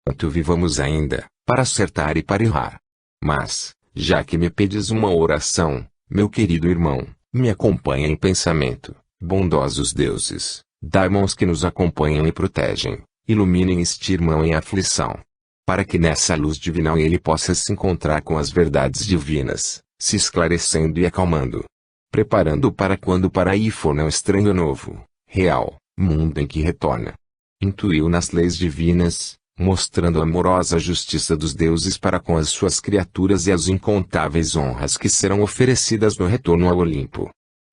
enquanto vivamos ainda, para acertar e para errar. Mas, já que me pedes uma oração, meu querido irmão, me acompanha em pensamento. Bondosos deuses, dai mãos que nos acompanham e protegem, iluminem este irmão em aflição, para que nessa luz divina ele possa se encontrar com as verdades divinas, se esclarecendo e acalmando, preparando-o para quando para aí for não estranho novo, real, mundo em que retorna. Intuiu nas leis divinas, mostrando a amorosa justiça dos deuses para com as suas criaturas e as incontáveis honras que serão oferecidas no retorno ao Olimpo.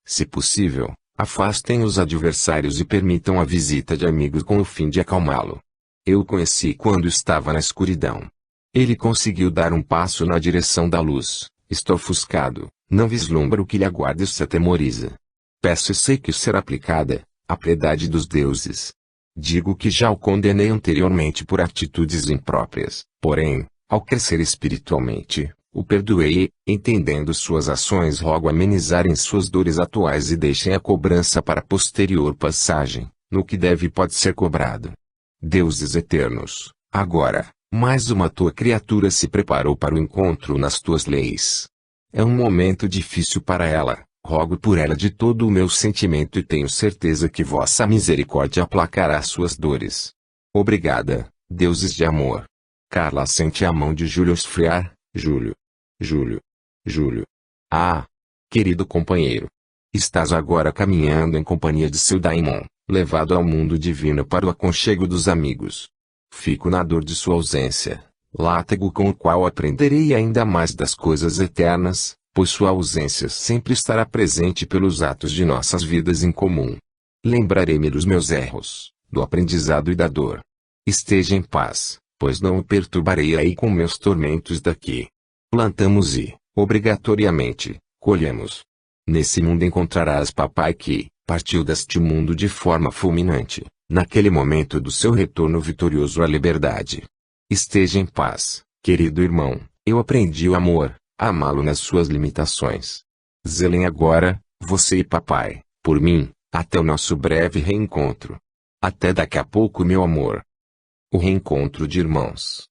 Se possível, afastem os adversários e permitam a visita de amigos com o fim de acalmá-lo. Eu o conheci quando estava na escuridão. Ele conseguiu dar um passo na direção da luz. Estou ofuscado, não vislumbra o que lhe aguarda e se atemoriza. Peço e sei que será aplicada a piedade dos deuses. Digo que já o condenei anteriormente por atitudes impróprias, porém, ao crescer espiritualmente, o perdoei e, entendendo suas ações, rogo amenizarem suas dores atuais e deixem a cobrança para posterior passagem, no que deve e pode ser cobrado. Deuses eternos, agora, mais uma tua criatura se preparou para o encontro nas tuas leis. É um momento difícil para ela, rogo por ela de todo o meu sentimento e tenho certeza que vossa misericórdia aplacará suas dores. Obrigada, deuses de amor. Carla sente a mão de Júlio esfriar. Júlio. Ah! Querido companheiro. Estás agora caminhando em companhia de seu daimon, levado ao mundo divino para o aconchego dos amigos. Fico na dor de sua ausência, látego com o qual aprenderei ainda mais das coisas eternas, pois sua ausência sempre estará presente pelos atos de nossas vidas em comum. Lembrarei-me dos meus erros, do aprendizado e da dor. Esteja em paz, pois não o perturbarei aí com meus tormentos daqui. Plantamos e, obrigatoriamente, colhemos. Nesse mundo encontrarás papai que partiu deste mundo de forma fulminante, naquele momento do seu retorno vitorioso à liberdade. Esteja em paz, querido irmão, eu aprendi o amor, a amá-lo nas suas limitações. Zelem agora, você e papai, por mim, até o nosso breve reencontro. Até daqui a pouco, meu amor. O reencontro de irmãos.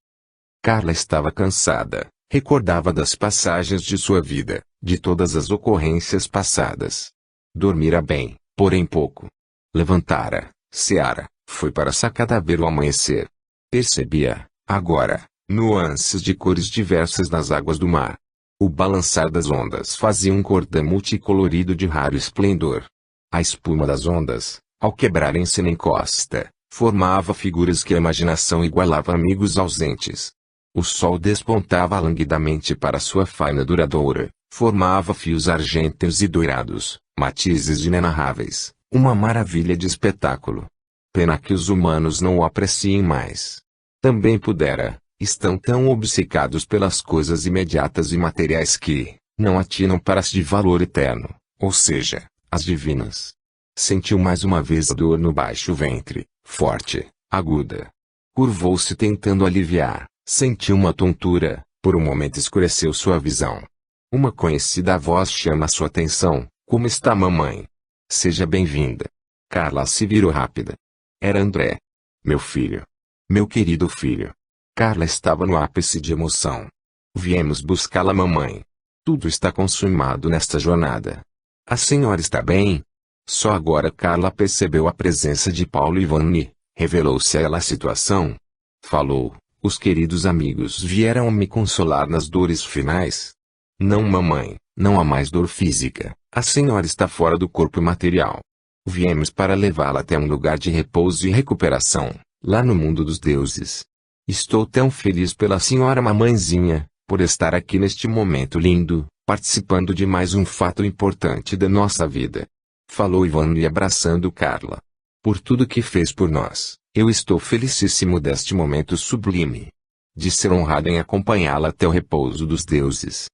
Carla estava cansada, recordava das passagens de sua vida, de todas as ocorrências passadas. Dormira bem, porém pouco. Levantara, ceara, foi para a sacada ver o amanhecer. Percebia, agora, nuances de cores diversas nas águas do mar. O balançar das ondas fazia um cordão multicolorido de raro esplendor. A espuma das ondas, ao quebrarem-se na encosta, formava figuras que a imaginação igualava a amigos ausentes. O sol despontava languidamente para sua faina duradoura, formava fios argênteos e dourados, matizes inenarráveis, uma maravilha de espetáculo. Pena que os humanos não o apreciem mais. Também pudera, estão tão obcecados pelas coisas imediatas e materiais que não atinam para as de valor eterno, ou seja, as divinas. Sentiu mais uma vez a dor no baixo ventre, forte, aguda. Curvou-se tentando aliviar, sentiu uma tontura, por um momento escureceu sua visão. Uma conhecida voz chama sua atenção: como está mamãe? Seja bem-vinda. Carla se virou rápida. Era André. Meu filho. Meu querido filho. Carla estava no ápice de emoção. Viemos buscá-la, mamãe. Tudo está consumado nesta jornada. A senhora está bem? Só agora Carla percebeu a presença de Paulo e Ivone. Revelou-se a ela a situação. Falou: os queridos amigos vieram me consolar nas dores finais. Não, mamãe, não há mais dor física. A senhora está fora do corpo material. Viemos para levá-la até um lugar de repouso e recuperação, lá no mundo dos deuses. Estou tão feliz pela senhora mamãezinha, por estar aqui neste momento lindo, participando de mais um fato importante da nossa vida. Falou Ivone abraçando Carla. Por tudo que fez por nós, eu estou felicíssimo deste momento sublime. De ser honrado em acompanhá-la até o repouso dos deuses.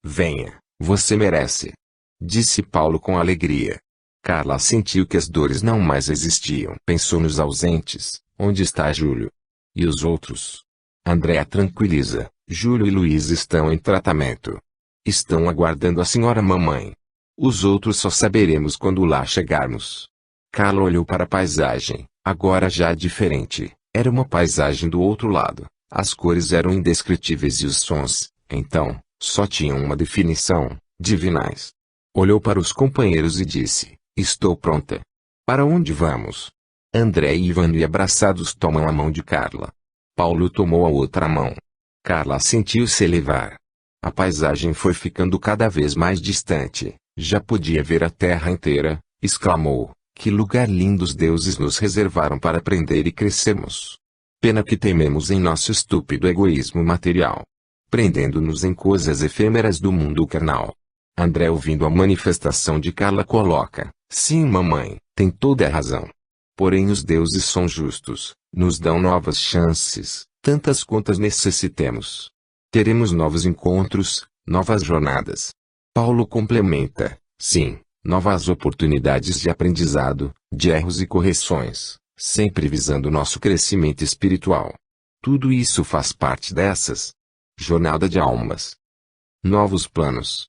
Venha, você merece. Disse Paulo com alegria. Carla sentiu que as dores não mais existiam. Pensou nos ausentes: onde está Júlio? E os outros? Andréa tranquiliza: Júlio e Luiz estão em tratamento. Estão aguardando a senhora mamãe. Os outros só saberemos quando lá chegarmos. Carla olhou para a paisagem, agora já diferente. Era uma paisagem do outro lado, As cores eram indescritíveis e os sons, então, só tinham uma definição: divinais. Olhou para os companheiros e disse: estou pronta. Para onde vamos? André e Ivani abraçados tomam a mão de Carla. Paulo tomou a outra mão. Carla sentiu-se levar. A paisagem foi ficando cada vez mais distante. Já podia ver a terra inteira. Exclamou: que lugar lindo os deuses nos reservaram para aprender e crescermos. Pena que tememos em nosso estúpido egoísmo material, prendendo-nos em coisas efêmeras do mundo carnal. André, ouvindo a manifestação de Carla, coloca: sim, mamãe, tem toda a razão. Porém os deuses são justos, nos dão novas chances, tantas quantas necessitemos. Teremos novos encontros, novas jornadas. Paulo complementa: sim, novas oportunidades de aprendizado, de erros e correções, sempre visando nosso crescimento espiritual. Tudo isso faz parte dessas jornada de almas. Novos planos.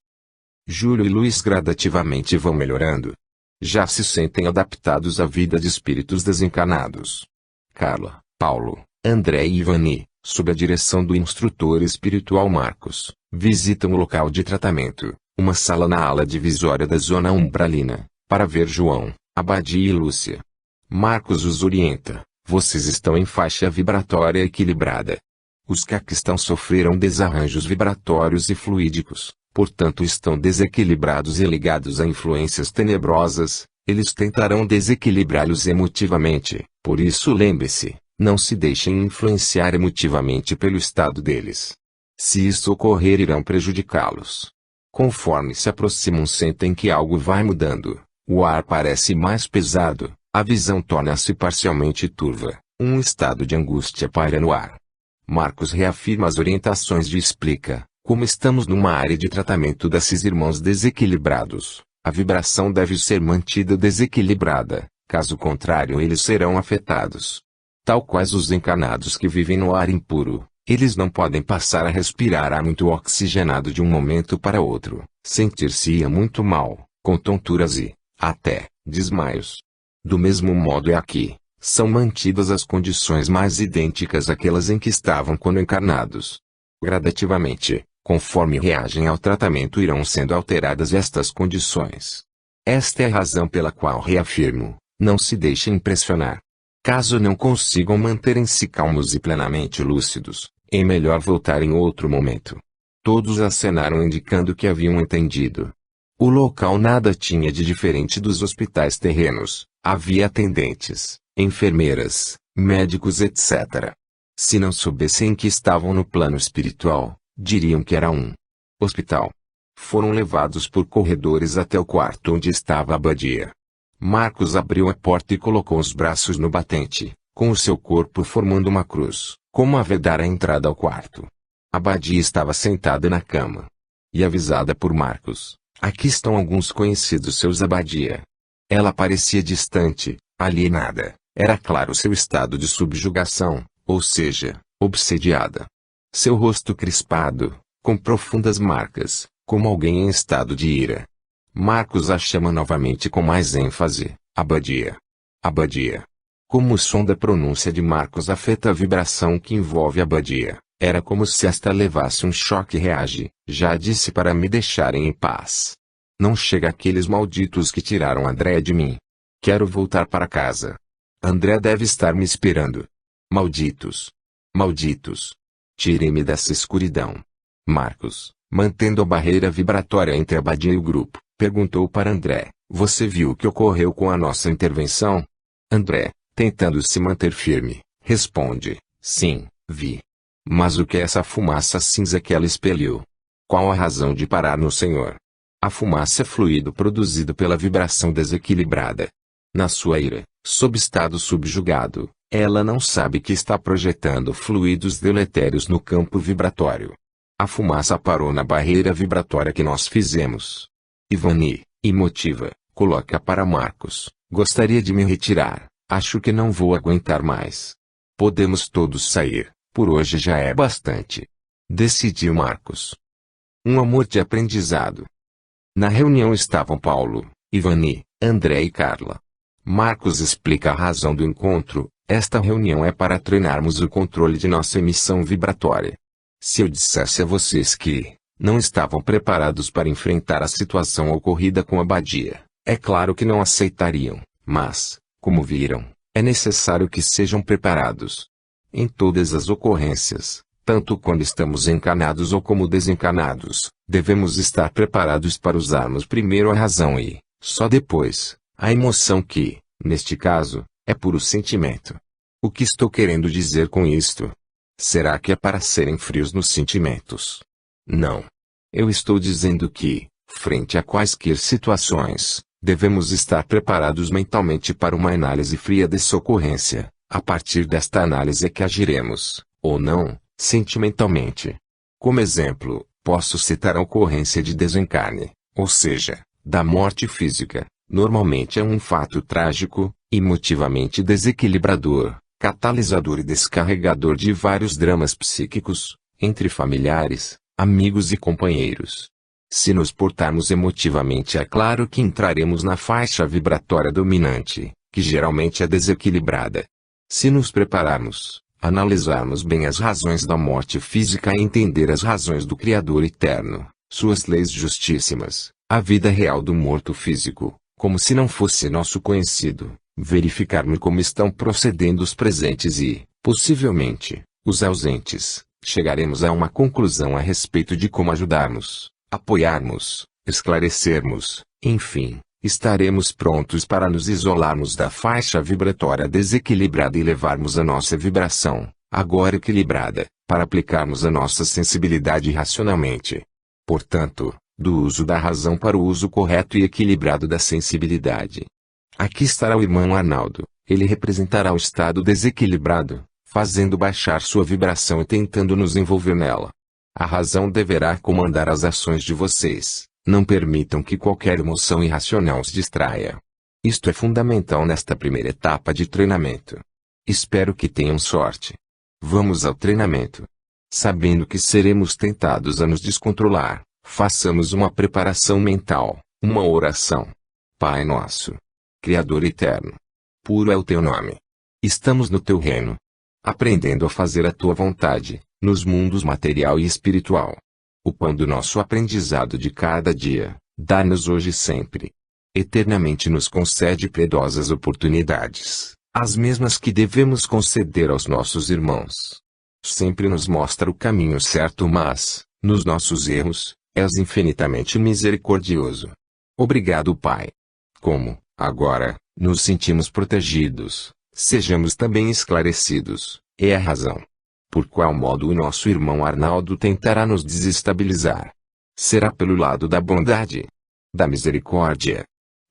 Júlio e Luiz gradativamente vão melhorando. Já se sentem adaptados à vida de espíritos desencarnados. Carla, Paulo, André e Ivani, sob a direção do instrutor espiritual Marcos, visitam o local de tratamento, uma sala na ala divisória da zona umbralina, para ver João, Abadia e Lúcia. Marcos os orienta: vocês estão em faixa vibratória equilibrada. Os caquistãos sofreram desarranjos vibratórios e fluídicos, portanto estão desequilibrados e ligados a influências tenebrosas. Eles tentarão desequilibrá-los emotivamente, por isso lembre-se, não se deixem influenciar emotivamente pelo estado deles. Se isso ocorrer, irão prejudicá-los. Conforme se aproximam, sentem que algo vai mudando. O ar parece mais pesado, a visão torna-se parcialmente turva, um estado de angústia paira no ar. Marcos reafirma as orientações e explica: como estamos numa área de tratamento desses irmãos desequilibrados, a vibração deve ser mantida desequilibrada, caso contrário eles serão afetados. Tal quais os encarnados que vivem no ar impuro, eles não podem passar a respirar ar muito oxigenado de um momento para outro, sentir-se muito mal, com tonturas e, até, desmaios. Do mesmo modo é aqui, são mantidas as condições mais idênticas àquelas em que estavam quando encarnados. Gradativamente, conforme reagem ao tratamento, irão sendo alteradas estas condições. Esta é a razão pela qual reafirmo: não se deixem impressionar. Caso não consigam manterem-se calmos e plenamente lúcidos, é melhor voltar em outro momento. Todos acenaram indicando que haviam entendido. O local nada tinha de diferente dos hospitais terrenos. Havia atendentes, enfermeiras, médicos, etc. Se não soubessem que estavam no plano espiritual, diriam que era um hospital. Foram levados por corredores até o quarto onde estava a Abadia. Marcos abriu a porta e colocou os braços no batente, com o seu corpo formando uma cruz, como a vedar a entrada ao quarto. Abadia estava sentada na cama. E avisada por Marcos: aqui estão alguns conhecidos seus, Abadia. Ela parecia distante, alienada. Era claro seu estado de subjugação, ou seja, obsediada. Seu rosto crispado, com profundas marcas, como alguém em estado de ira. Marcos a chama novamente com mais ênfase: Abadia. Abadia. Como o som da pronúncia de Marcos afeta a vibração que envolve Abadia, era como se esta levasse um choque e reage: já disse para me deixarem em paz. Não chega aqueles malditos que tiraram André de mim. Quero voltar para casa. André deve estar me esperando. Malditos. Malditos. Tirem-me dessa escuridão. Marcos, mantendo a barreira vibratória entre Abadia e o grupo, perguntou para André: você viu o que ocorreu com a nossa intervenção? André, tentando se manter firme, responde: sim, vi. Mas o que é essa fumaça cinza que ela expeliu? Qual a razão de parar no Senhor? A fumaça é fluido produzido pela vibração desequilibrada. Na sua ira, sob estado subjugado, ela não sabe que está projetando fluidos deletérios no campo vibratório. A fumaça parou na barreira vibratória que nós fizemos. Ivani, emotiva, coloca para Marcos: gostaria de me retirar, acho que não vou aguentar mais. Podemos todos sair, por hoje já é bastante. Decidiu Marcos. Um amor de aprendizado. Na reunião estavam Paulo, Ivani, André e Carla. Marcos explica a razão do encontro: Esta reunião é para treinarmos o controle de nossa emissão vibratória. Se eu dissesse a vocês que não estavam preparados para enfrentar a situação ocorrida com a abadia, é claro que não aceitariam, mas, como viram, é necessário que sejam preparados. Em todas as ocorrências, tanto quando estamos encanados ou como desencanados, devemos estar preparados para usarmos primeiro a razão e, só depois, a emoção que, neste caso, é puro sentimento. O que estou querendo dizer com isto? Será que é para serem frios nos sentimentos? Não. Eu estou dizendo que, frente a quaisquer situações, devemos estar preparados mentalmente para uma análise fria dessa ocorrência. A partir desta análise é que agiremos, ou não, sentimentalmente. Como exemplo, posso citar a ocorrência de desencarne, ou seja, da morte física. Normalmente é um fato trágico, emotivamente desequilibrador, catalisador e descarregador de vários dramas psíquicos, entre familiares, amigos e companheiros. Se nos portarmos emotivamente, é claro que entraremos na faixa vibratória dominante, que geralmente é desequilibrada. Se nos prepararmos, analisarmos bem as razões da morte física e entender as razões do Criador eterno, suas leis justíssimas, a vida real do morto físico, como se não fosse nosso conhecido, verificarmos como estão procedendo os presentes e, possivelmente, os ausentes, chegaremos a uma conclusão a respeito de como ajudarmos, apoiarmos, esclarecermos, enfim, estaremos prontos para nos isolarmos da faixa vibratória desequilibrada e levarmos a nossa vibração, agora equilibrada, para aplicarmos a nossa sensibilidade racionalmente. Portanto, do uso da razão para o uso correto e equilibrado da sensibilidade. Aqui estará o irmão Arnaldo, ele representará o estado desequilibrado, fazendo baixar sua vibração e tentando nos envolver nela. A razão deverá comandar as ações de vocês. Não permitam que qualquer emoção irracional os distraia. Isto é fundamental nesta primeira etapa de treinamento. Espero que tenham sorte. Vamos ao treinamento. Sabendo que seremos tentados a nos descontrolar, façamos uma preparação mental, uma oração. Pai nosso, Criador eterno, puro é o teu nome. Estamos no teu reino, aprendendo a fazer a tua vontade, nos mundos material e espiritual. O pão do nosso aprendizado de cada dia, dá-nos hoje e sempre. Eternamente nos concede piedosas oportunidades, as mesmas que devemos conceder aos nossos irmãos. Sempre nos mostra o caminho certo, mas, nos nossos erros, és infinitamente misericordioso. Obrigado, Pai. Como, agora, nos sentimos protegidos, sejamos também esclarecidos, é a razão. Por qual modo o nosso irmão Arnaldo tentará nos desestabilizar? Será pelo lado da bondade? Da misericórdia?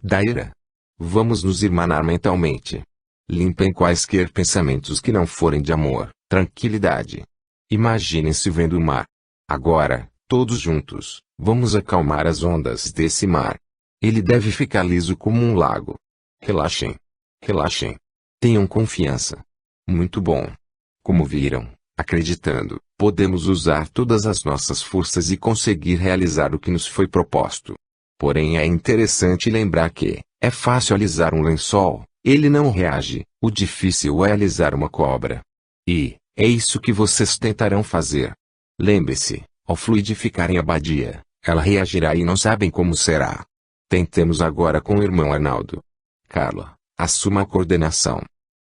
Da ira? Vamos nos irmanar mentalmente. Limpem quaisquer pensamentos que não forem de amor, tranquilidade. Imaginem-se vendo o mar. Agora, todos juntos, vamos acalmar as ondas desse mar. Ele deve ficar liso como um lago. Relaxem. Relaxem. Tenham confiança. Muito bom. Como viram, acreditando, podemos usar todas as nossas forças e conseguir realizar o que nos foi proposto. Porém é interessante lembrar que, é fácil alisar um lençol, ele não reage, o difícil é alisar uma cobra. E, é isso que vocês tentarão fazer. Lembre-se, ao fluidificarem a abadia, ela reagirá e não sabem como será. Tentemos agora com o irmão Arnaldo. Carla, assuma a coordenação.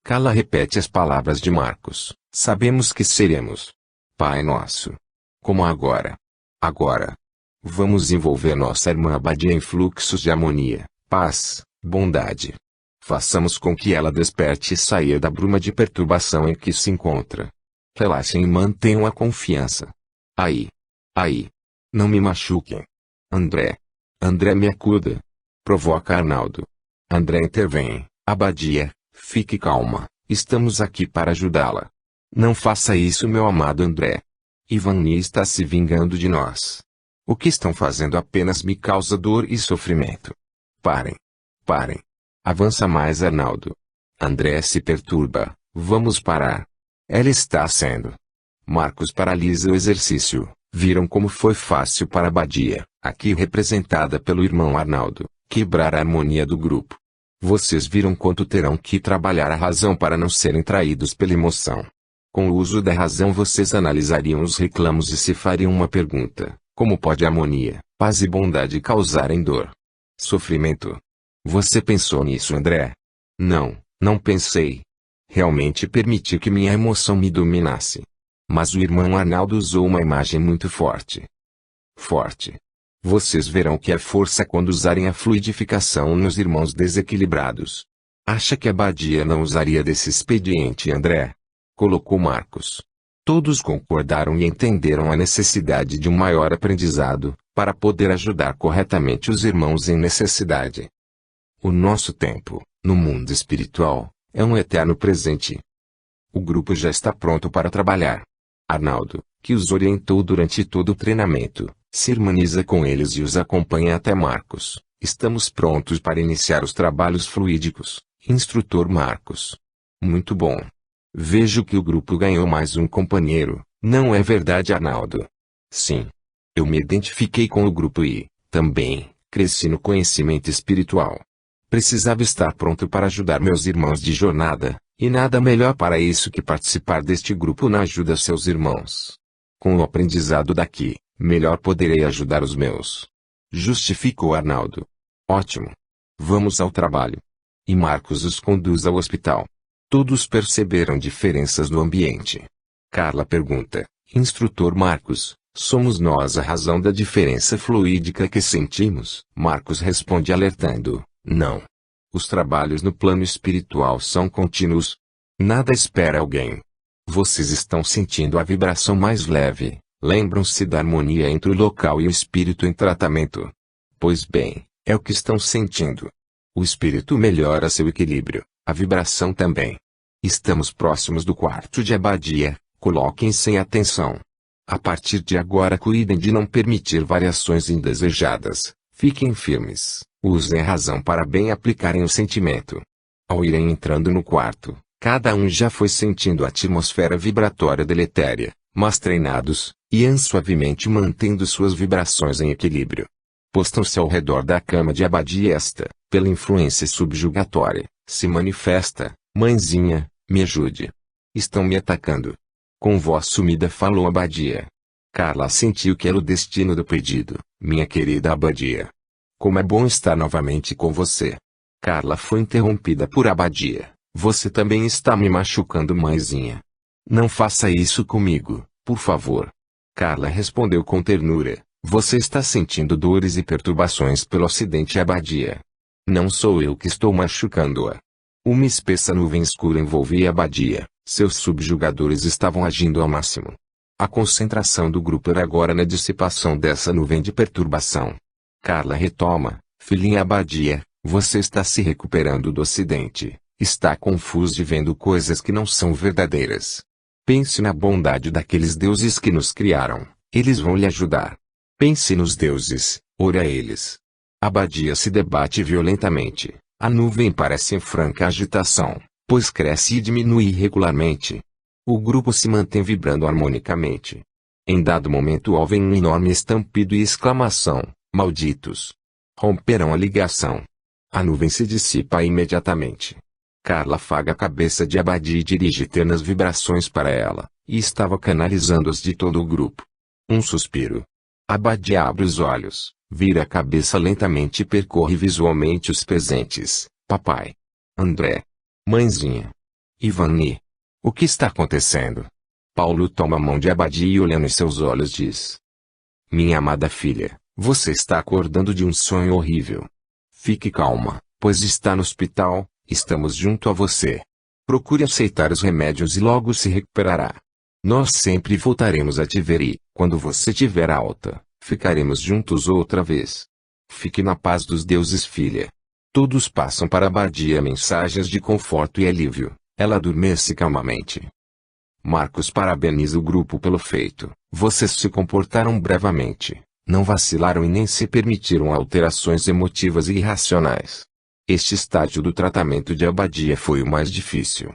Carla repete as palavras de Marcos. Sabemos que seremos. Pai nosso. Como agora. Agora. Vamos envolver nossa irmã abadia em fluxos de harmonia, paz, bondade. Façamos com que ela desperte e saia da bruma de perturbação em que se encontra. Relaxem e mantenham a confiança. Aí. Aí. Não me machuquem. André. André me acuda. Provoca Arnaldo. André intervém. Abadia, fique calma. Estamos aqui para ajudá-la. Não faça isso, meu amado André. Ivani está se vingando de nós. O que estão fazendo apenas me causa dor e sofrimento. Parem. Parem. Avança mais, Arnaldo. André se perturba. Vamos parar. Ela está sendo. Marcos paralisa o exercício. Viram como foi fácil para a abadia, aqui representada pelo irmão Arnaldo, quebrar a harmonia do grupo. Vocês viram quanto terão que trabalhar a razão para não serem traídos pela emoção. Com o uso da razão vocês analisariam os reclamos e se fariam uma pergunta: como pode a harmonia, paz e bondade causarem dor? Sofrimento. Você pensou nisso, André? Não, não pensei. Realmente permiti que minha emoção me dominasse. Mas o irmão Arnaldo usou uma imagem muito forte. Forte. Vocês verão que é força quando usarem a fluidificação nos irmãos desequilibrados. Acha que a Abadia não usaria desse expediente, André? Colocou Marcos. Todos concordaram e entenderam a necessidade de um maior aprendizado, para poder ajudar corretamente os irmãos em necessidade. O nosso tempo, no mundo espiritual, é um eterno presente. O grupo já está pronto para trabalhar. Arnaldo, que os orientou durante todo o treinamento, se harmoniza com eles e os acompanha até Marcos. Estamos prontos para iniciar os trabalhos fluídicos, instrutor Marcos. Muito bom. Vejo que o grupo ganhou mais um companheiro, não é verdade, Arnaldo? Sim. Eu me identifiquei com o grupo e, também, cresci no conhecimento espiritual. Precisava estar pronto para ajudar meus irmãos de jornada, e nada melhor para isso que participar deste grupo na ajuda a seus irmãos. Com o aprendizado daqui, melhor poderei ajudar os meus. Justificou Arnaldo. Ótimo. Vamos ao trabalho. E Marcos os conduz ao hospital. Todos perceberam diferenças no ambiente. Carla pergunta: Instrutor Marcos, somos nós a razão da diferença fluídica que sentimos? Marcos responde alertando: não. Os trabalhos no plano espiritual são contínuos. Nada espera alguém. Vocês estão sentindo a vibração mais leve. Lembram-se da harmonia entre o local e o espírito em tratamento. Pois bem, é o que estão sentindo. O espírito melhora seu equilíbrio, a vibração também. Estamos próximos do quarto de Abadia, coloquem-se em atenção. A partir de agora cuidem de não permitir variações indesejadas, fiquem firmes, usem a razão para bem aplicarem o sentimento. Ao irem entrando no quarto, cada um já foi sentindo a atmosfera vibratória deletéria, mas treinados, iam suavemente mantendo suas vibrações em equilíbrio. Postam-se ao redor da cama de Abadia e esta, pela influência subjugatória, se manifesta: mãezinha, me ajude. Estão me atacando. Com voz sumida falou Abadia. Carla sentiu que era o destino do pedido: minha querida Abadia. Como é bom estar novamente com você. Carla foi interrompida por Abadia. Você também está me machucando, mãezinha. Não faça isso comigo, por favor. Carla respondeu com ternura: você está sentindo dores e perturbações pelo acidente, Abadia. Não sou eu que estou machucando-a. Uma espessa nuvem escura envolvia Abadia, seus subjugadores estavam agindo ao máximo. A concentração do grupo era agora na dissipação dessa nuvem de perturbação. Carla retoma: filhinha Abadia, você está se recuperando do acidente, está confuso e vendo coisas que não são verdadeiras. Pense na bondade daqueles deuses que nos criaram, eles vão lhe ajudar. Pense nos deuses, ore a eles. Abadia se debate violentamente, a nuvem parece em franca agitação, pois cresce e diminui irregularmente. O grupo se mantém vibrando harmonicamente. Em dado momento houve um enorme estampido e exclamação: malditos! Romperam a ligação. A nuvem se dissipa imediatamente. Carla afaga a cabeça de Abadia e dirige ternas vibrações para ela, e estava canalizando-as de todo o grupo. Um suspiro. Abadia abre os olhos, vira a cabeça lentamente e percorre visualmente os presentes: papai, André, mãezinha, Ivani. O que está acontecendo? Paulo toma a mão de Abadia e olhando em seus olhos diz: minha amada filha, você está acordando de um sonho horrível. Fique calma, pois está no hospital, estamos junto a você. Procure aceitar os remédios e logo se recuperará. Nós sempre voltaremos a te ver e, quando você tiver alta, ficaremos juntos outra vez. Fique na paz dos deuses, filha. Todos passam para Abadia mensagens de conforto e alívio. Ela adormece calmamente. Marcos parabeniza o grupo pelo feito. Vocês se comportaram bravamente, não vacilaram e nem se permitiram alterações emotivas e irracionais. Este estágio do tratamento de Abadia foi o mais difícil.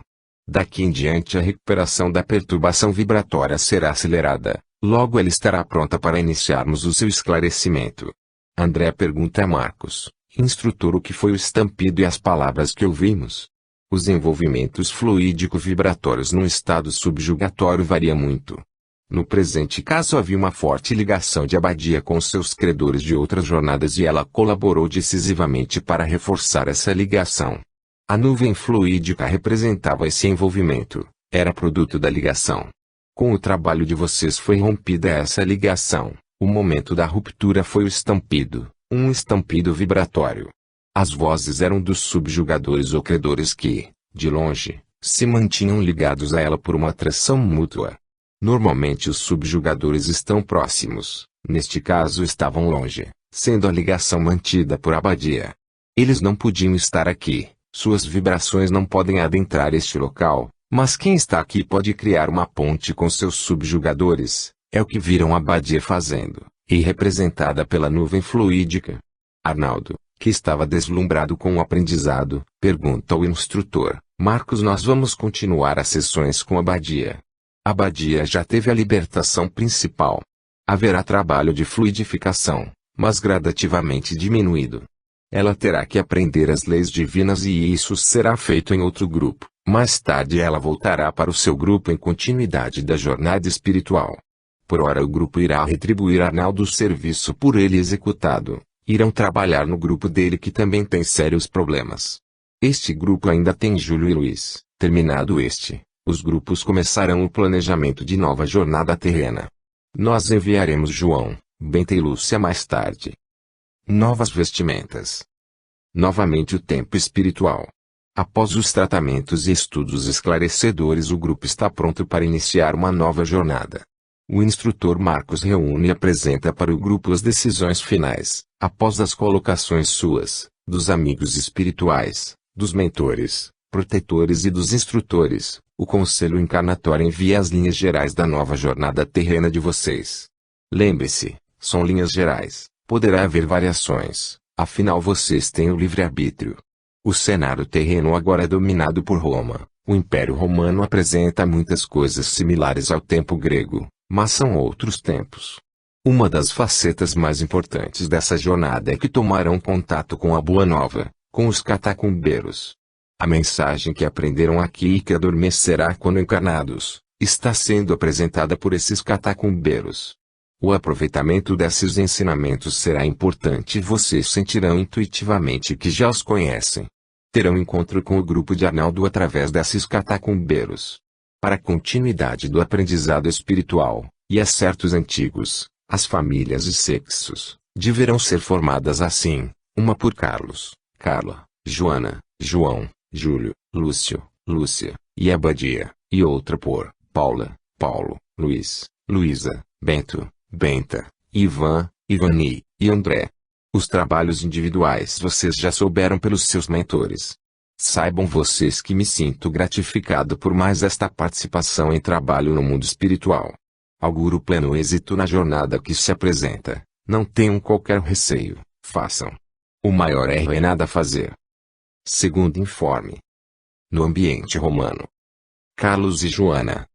Daqui em diante a recuperação da perturbação vibratória será acelerada, logo ela estará pronta para iniciarmos o seu esclarecimento. André pergunta a Marcos: Instrutor, o que foi o estampido e as palavras que ouvimos? Os envolvimentos fluídico-vibratórios num estado subjugatório varia muito. No presente caso havia uma forte ligação de Abadia com seus credores de outras jornadas e ela colaborou decisivamente para reforçar essa ligação. A nuvem fluídica representava esse envolvimento, era produto da ligação. Com o trabalho de vocês foi rompida essa ligação, o momento da ruptura foi o estampido, um estampido vibratório. As vozes eram dos subjugadores ou credores que, de longe, se mantinham ligados a ela por uma atração mútua. Normalmente os subjugadores estão próximos, neste caso estavam longe, sendo a ligação mantida por Abadia. Eles não podiam estar aqui, suas vibrações não podem adentrar este local, mas quem está aqui pode criar uma ponte com seus subjugadores, é o que viram Abadia fazendo, e representada pela nuvem fluídica. Arnaldo, que estava deslumbrado com o aprendizado, pergunta ao instrutor: Marcos, nós vamos continuar as sessões com Abadia? Abadia já teve a libertação principal. Haverá trabalho de fluidificação, mas gradativamente diminuído. Ela terá que aprender as leis divinas e isso será feito em outro grupo. Mais tarde ela voltará para o seu grupo em continuidade da jornada espiritual. Por ora o grupo irá retribuir a Arnaldo o serviço por ele executado. Irão trabalhar no grupo dele que também tem sérios problemas. Este grupo ainda tem Júlio e Luiz. Terminado este, os grupos começarão o planejamento de nova jornada terrena. Nós enviaremos João, Benta e Lúcia mais tarde. Novas vestimentas. Novamente o tempo espiritual. Após os tratamentos e estudos esclarecedores, o grupo está pronto para iniciar uma nova jornada. O instrutor Marcos reúne e apresenta para o grupo as decisões finais, após as colocações suas, dos amigos espirituais, dos mentores, protetores e dos instrutores. O Conselho Encarnatório envia as linhas gerais da nova jornada terrena de vocês. Lembre-se, são linhas gerais, poderá haver variações, afinal vocês têm o livre-arbítrio. O cenário terreno agora é dominado por Roma. O Império Romano apresenta muitas coisas similares ao tempo grego, mas são outros tempos. Uma das facetas mais importantes dessa jornada é que tomarão contato com a Boa Nova, com os catacumbeiros. A mensagem que aprenderam aqui e que adormecerá quando encarnados, está sendo apresentada por esses catacumbeiros. O aproveitamento desses ensinamentos será importante e vocês sentirão intuitivamente que já os conhecem. Terão encontro com o grupo de Arnaldo através desses catacumbeiros. Para a continuidade do aprendizado espiritual, e acertos antigos, as famílias e sexos, deverão ser formadas assim, uma por Carlos, Carla, Joana, João, Júlio, Lúcio, Lúcia, e Abadia, e outra por Paula, Paulo, Luiz, Luísa, Bento, Benta, Ivan, Ivani, e André. Os trabalhos individuais vocês já souberam pelos seus mentores. Saibam vocês que me sinto gratificado por mais esta participação em trabalho no mundo espiritual. Auguro pleno êxito na jornada que se apresenta. Não tenham qualquer receio, façam. O maior erro é nada fazer. Segundo informe. No ambiente romano. Carlos e Joana.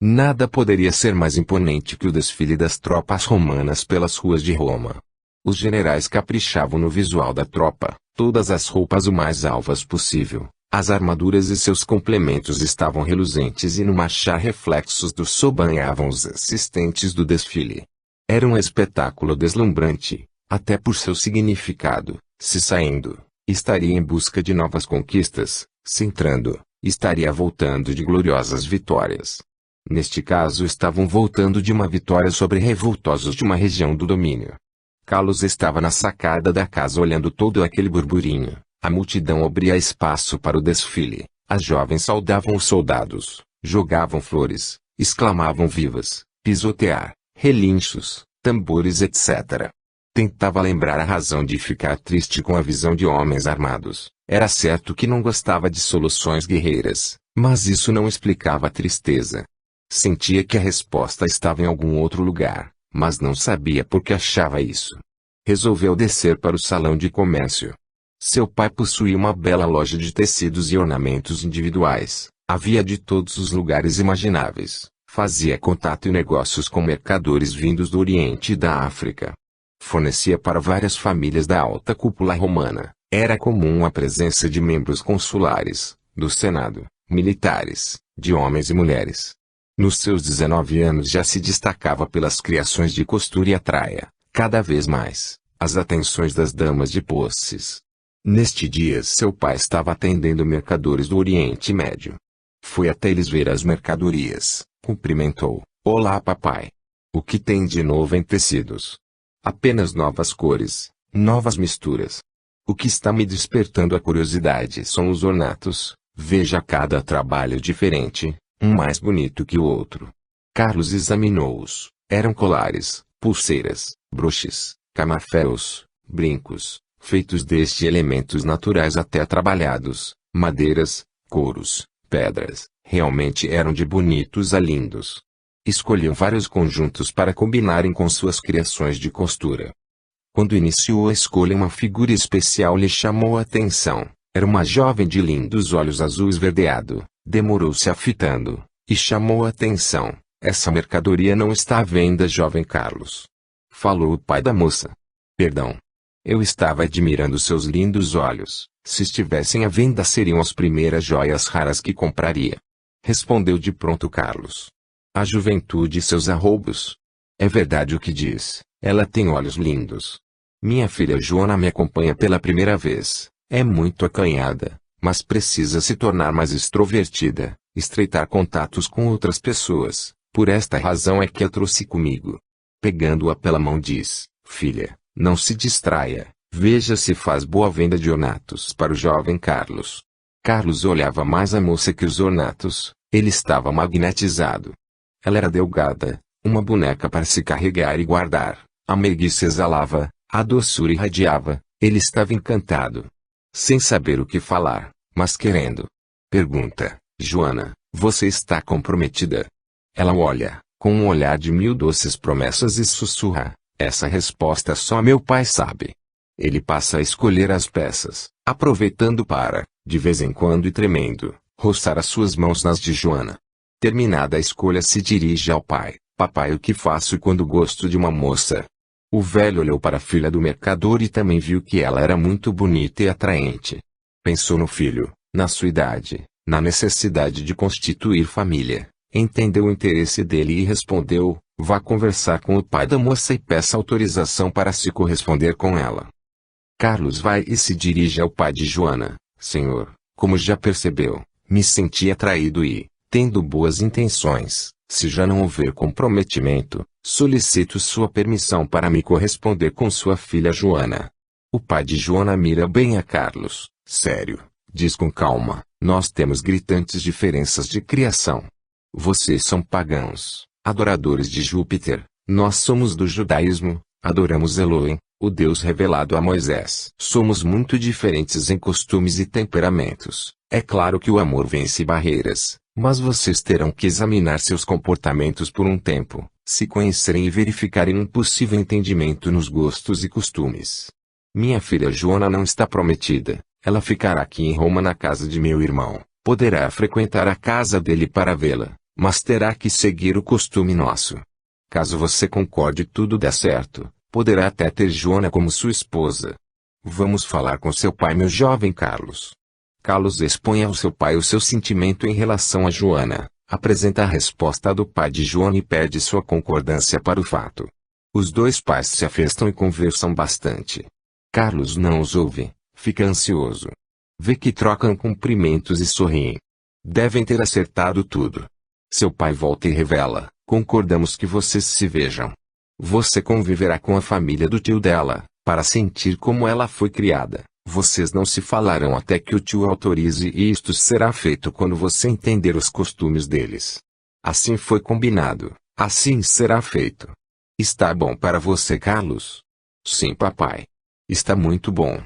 Nada poderia ser mais imponente que o desfile das tropas romanas pelas ruas de Roma. Os generais caprichavam no visual da tropa, todas as roupas o mais alvas possível, as armaduras e seus complementos estavam reluzentes e no marchar reflexos do sol banhavam os assistentes do desfile. Era um espetáculo deslumbrante, até por seu significado, se saindo, estaria em busca de novas conquistas, se entrando, estaria voltando de gloriosas vitórias. Neste caso estavam voltando de uma vitória sobre revoltosos de uma região do domínio. Carlos estava na sacada da casa olhando todo aquele burburinho. A multidão abria espaço para o desfile. As jovens saudavam os soldados, jogavam flores, exclamavam vivas, pisotear, relinchos, tambores etc. Tentava lembrar a razão de ficar triste com a visão de homens armados. Era certo que não gostava de soluções guerreiras, mas isso não explicava a tristeza. Sentia que a resposta estava em algum outro lugar, mas não sabia por que achava isso. Resolveu descer para o salão de comércio. Seu pai possuía uma bela loja de tecidos e ornamentos individuais. Havia de todos os lugares imagináveis. Fazia contato e negócios com mercadores vindos do Oriente e da África. Fornecia para várias famílias da alta cúpula romana. Era comum a presença de membros consulares, do Senado, militares, de homens e mulheres. Nos seus 19 anos já se destacava pelas criações de costura e atraia, cada vez mais, as atenções das damas de posses. Neste dia seu pai estava atendendo mercadores do Oriente Médio. Foi até eles ver as mercadorias, cumprimentou. Olá papai. O que tem de novo em tecidos? Apenas novas cores, novas misturas. O que está me despertando a curiosidade são os ornatos. Veja cada trabalho diferente, um mais bonito que o outro. Carlos examinou-os. Eram colares, pulseiras, broches, camaféus, brincos, feitos desde elementos naturais até trabalhados, madeiras, couros, pedras. Realmente eram de bonitos a lindos. Escolheu vários conjuntos para combinarem com suas criações de costura. Quando iniciou a escolha, uma figura especial lhe chamou a atenção. Era uma jovem de lindos olhos azul esverdeado. Demorou-se a fitando, e chamou a atenção. Essa mercadoria não está à venda, jovem Carlos. Falou o pai da moça. Perdão. Eu estava admirando seus lindos olhos. Se estivessem à venda seriam as primeiras joias raras que compraria. Respondeu de pronto Carlos. A juventude e seus arroubos. É verdade o que diz. Ela tem olhos lindos. Minha filha Joana me acompanha pela primeira vez. É muito acanhada, mas precisa se tornar mais extrovertida, estreitar contatos com outras pessoas. Por esta razão é que a trouxe comigo. Pegando-a pela mão diz, filha, não se distraia, veja se faz boa venda de ornatos para o jovem Carlos. Carlos olhava mais a moça que os ornatos, ele estava magnetizado. Ela era delgada, uma boneca para se carregar e guardar, a meiguice exalava, a doçura irradiava, ele estava encantado. Sem saber o que falar, mas querendo. Pergunta, Joana, você está comprometida? Ela olha, com um olhar de mil doces promessas e sussurra, essa resposta só meu pai sabe. Ele passa a escolher as peças, aproveitando para, de vez em quando e tremendo, roçar as suas mãos nas de Joana. Terminada a escolha se dirige ao pai, papai o que faço quando gosto de uma moça? O velho olhou para a filha do mercador e também viu que ela era muito bonita e atraente. Pensou no filho, na sua idade, na necessidade de constituir família. Entendeu o interesse dele e respondeu, vá conversar com o pai da moça e peça autorização para se corresponder com ela. Carlos vai e se dirige ao pai de Joana. Senhor, como já percebeu, me senti atraído e, tendo boas intenções, se já não houver comprometimento, solicito sua permissão para me corresponder com sua filha Joana. O pai de Joana mira bem a Carlos. Sério, diz com calma, nós temos gritantes diferenças de criação. Vocês são pagãos, adoradores de Júpiter, nós somos do judaísmo, adoramos Elohim, o Deus revelado a Moisés. Somos muito diferentes em costumes e temperamentos. É claro que o amor vence barreiras, mas vocês terão que examinar seus comportamentos por um tempo, se conhecerem e verificarem um possível entendimento nos gostos e costumes. Minha filha Joana não está prometida, ela ficará aqui em Roma na casa de meu irmão, poderá frequentar a casa dele para vê-la, mas terá que seguir o costume nosso. Caso você concorde e tudo dê certo, poderá até ter Joana como sua esposa. Vamos falar com seu pai, meu jovem Carlos. Carlos expõe ao seu pai o seu sentimento em relação a Joana, apresenta a resposta do pai de Joana e pede sua concordância para o fato. Os dois pais se afastam e conversam bastante. Carlos não os ouve, fica ansioso. Vê que trocam cumprimentos e sorriem. Devem ter acertado tudo. Seu pai volta e revela, concordamos que vocês se vejam. Você conviverá com a família do tio dela, para sentir como ela foi criada. Vocês não se falarão até que o tio autorize e isto será feito quando você entender os costumes deles. Assim foi combinado, assim será feito. Está bom para você, Carlos? Sim, papai. Está muito bom.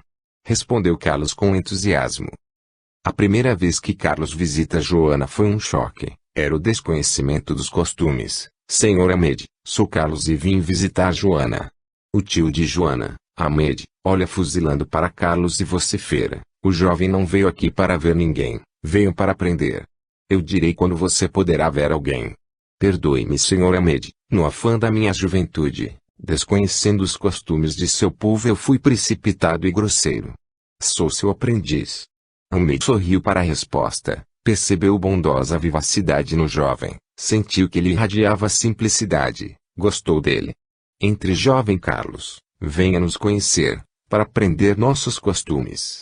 Respondeu Carlos com entusiasmo. A primeira vez que Carlos visita Joana foi um choque, era o desconhecimento dos costumes. Senhor Hamed, sou Carlos e vim visitar Joana. O tio de Joana, Hamed, olha fuzilando para Carlos e vocifera. O jovem não veio aqui para ver ninguém, veio para aprender. Eu direi quando você poderá ver alguém. Perdoe-me, senhor Hamed, no afã da minha juventude, Desconhecendo os costumes de seu povo, eu fui precipitado e grosseiro. Sou seu aprendiz. Hamed sorriu para a resposta, percebeu bondosa vivacidade no jovem, sentiu que ele irradiava simplicidade, gostou dele. Entre, jovem Carlos, venha nos conhecer, para aprender nossos costumes.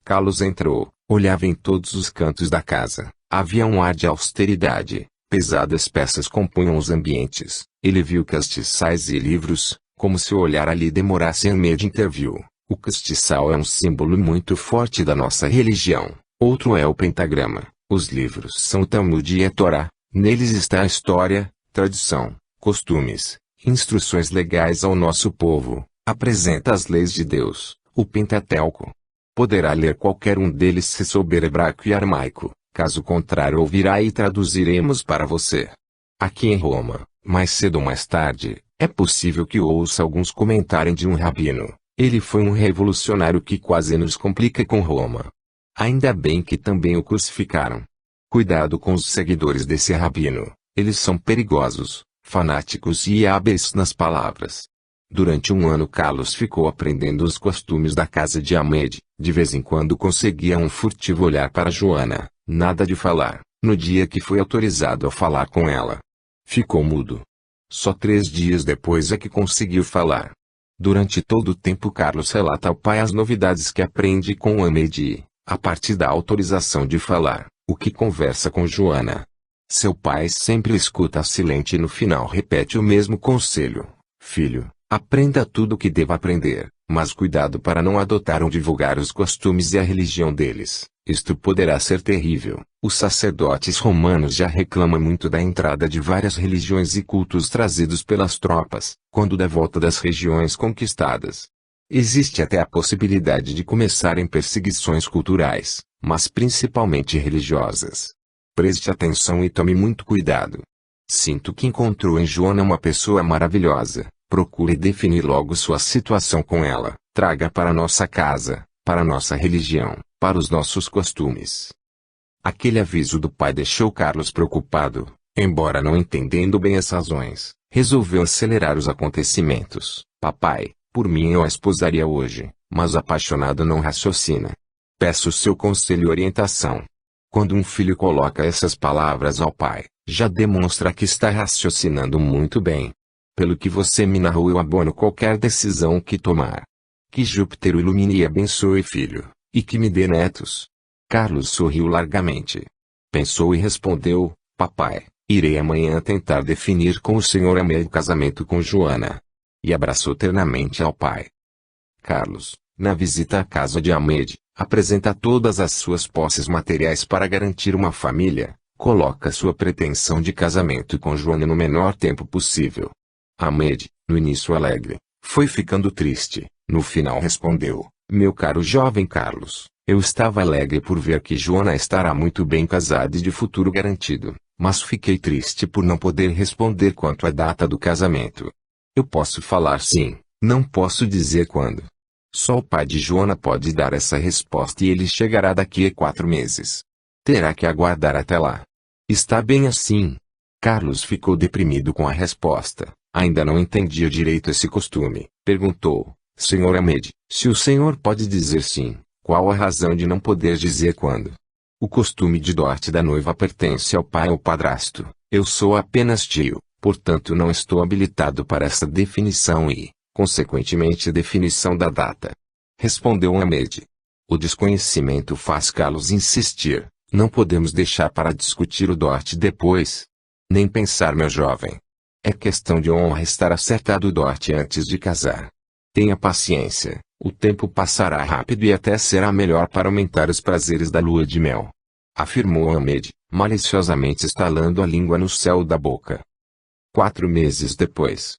Carlos entrou, olhava em todos os cantos da casa, havia um ar de austeridade, pesadas peças compunham os ambientes, ele viu castiçais e livros, como se o olhar ali demorasse. Hamed interviu. O castiçal é um símbolo muito forte da nossa religião, outro é o pentagrama, os livros são o Talmud e a Torá, neles está a história, tradição, costumes, instruções legais ao nosso povo, apresenta as leis de Deus, o Pentateuco. Poderá ler qualquer um deles se souber hebraico e aramaico, caso contrário ouvirá e traduziremos para você. Aqui em Roma, mais cedo ou mais tarde, é possível que ouça alguns comentarem de um rabino. Ele foi um revolucionário que quase nos complica com Roma. Ainda bem que também o crucificaram. Cuidado com os seguidores desse rabino, eles são perigosos, fanáticos e hábeis nas palavras. Durante um ano Carlos ficou aprendendo os costumes da casa de Hamed, de vez em quando conseguia um furtivo olhar para Joana, nada de falar, no dia que foi autorizado a falar com ela. Ficou mudo. Só 3 dias depois é que conseguiu falar. Durante todo o tempo Carlos relata ao pai as novidades que aprende com Hamed e, a partir da autorização de falar, o que conversa com Joana. Seu pai sempre escuta silente e no final repete o mesmo conselho: filho, aprenda tudo o que deva aprender, mas cuidado para não adotar ou divulgar os costumes e a religião deles. Isto poderá ser terrível. Os sacerdotes romanos já reclamam muito da entrada de várias religiões e cultos trazidos pelas tropas, quando da volta das regiões conquistadas. Existe até a possibilidade de começarem perseguições culturais, mas principalmente religiosas. Preste atenção e tome muito cuidado. Sinto que encontrou em Joana uma pessoa maravilhosa. Procure definir logo sua situação com ela. Traga para nossa casa, para nossa religião, para os nossos costumes. Aquele aviso do pai deixou Carlos preocupado, embora não entendendo bem as razões, resolveu acelerar os acontecimentos. Papai, por mim eu a esposaria hoje, mas apaixonado não raciocina. Peço seu conselho e orientação. Quando um filho coloca essas palavras ao pai, já demonstra que está raciocinando muito bem. Pelo que você me narrou, eu abono qualquer decisão que tomar. Que Júpiter o ilumine e abençoe, filho, e que me dê netos. Carlos sorriu largamente. Pensou e respondeu: papai, irei amanhã tentar definir com o senhor Hamed o casamento com Joana. E abraçou ternamente ao pai. Carlos, na visita à casa de Hamed, apresenta todas as suas posses materiais para garantir uma família, coloca sua pretensão de casamento com Joana no menor tempo possível. Hamed, no início alegre, foi ficando triste, no final respondeu: meu caro jovem Carlos, eu estava alegre por ver que Joana estará muito bem casada e de futuro garantido, mas fiquei triste por não poder responder quanto à data do casamento. Eu posso falar sim, não posso dizer quando. Só o pai de Joana pode dar essa resposta e ele chegará daqui a 4 meses. Terá que aguardar até lá. Está bem assim? Carlos ficou deprimido com a resposta. Ainda não entendia direito esse costume. Perguntou: senhor Hamed, se o senhor pode dizer sim, qual a razão de não poder dizer quando? O costume de dote da noiva pertence ao pai ou padrasto. Eu sou apenas tio, portanto não estou habilitado para essa definição e, consequentemente, definição da data. Respondeu Hamed. O desconhecimento faz Carlos insistir. Não podemos deixar para discutir o dote depois. Nem pensar, meu jovem. É questão de honra estar acertado o dote antes de casar. Tenha paciência, o tempo passará rápido e até será melhor para aumentar os prazeres da lua de mel. Afirmou Hamed, maliciosamente estalando a língua no céu da boca. 4 meses depois.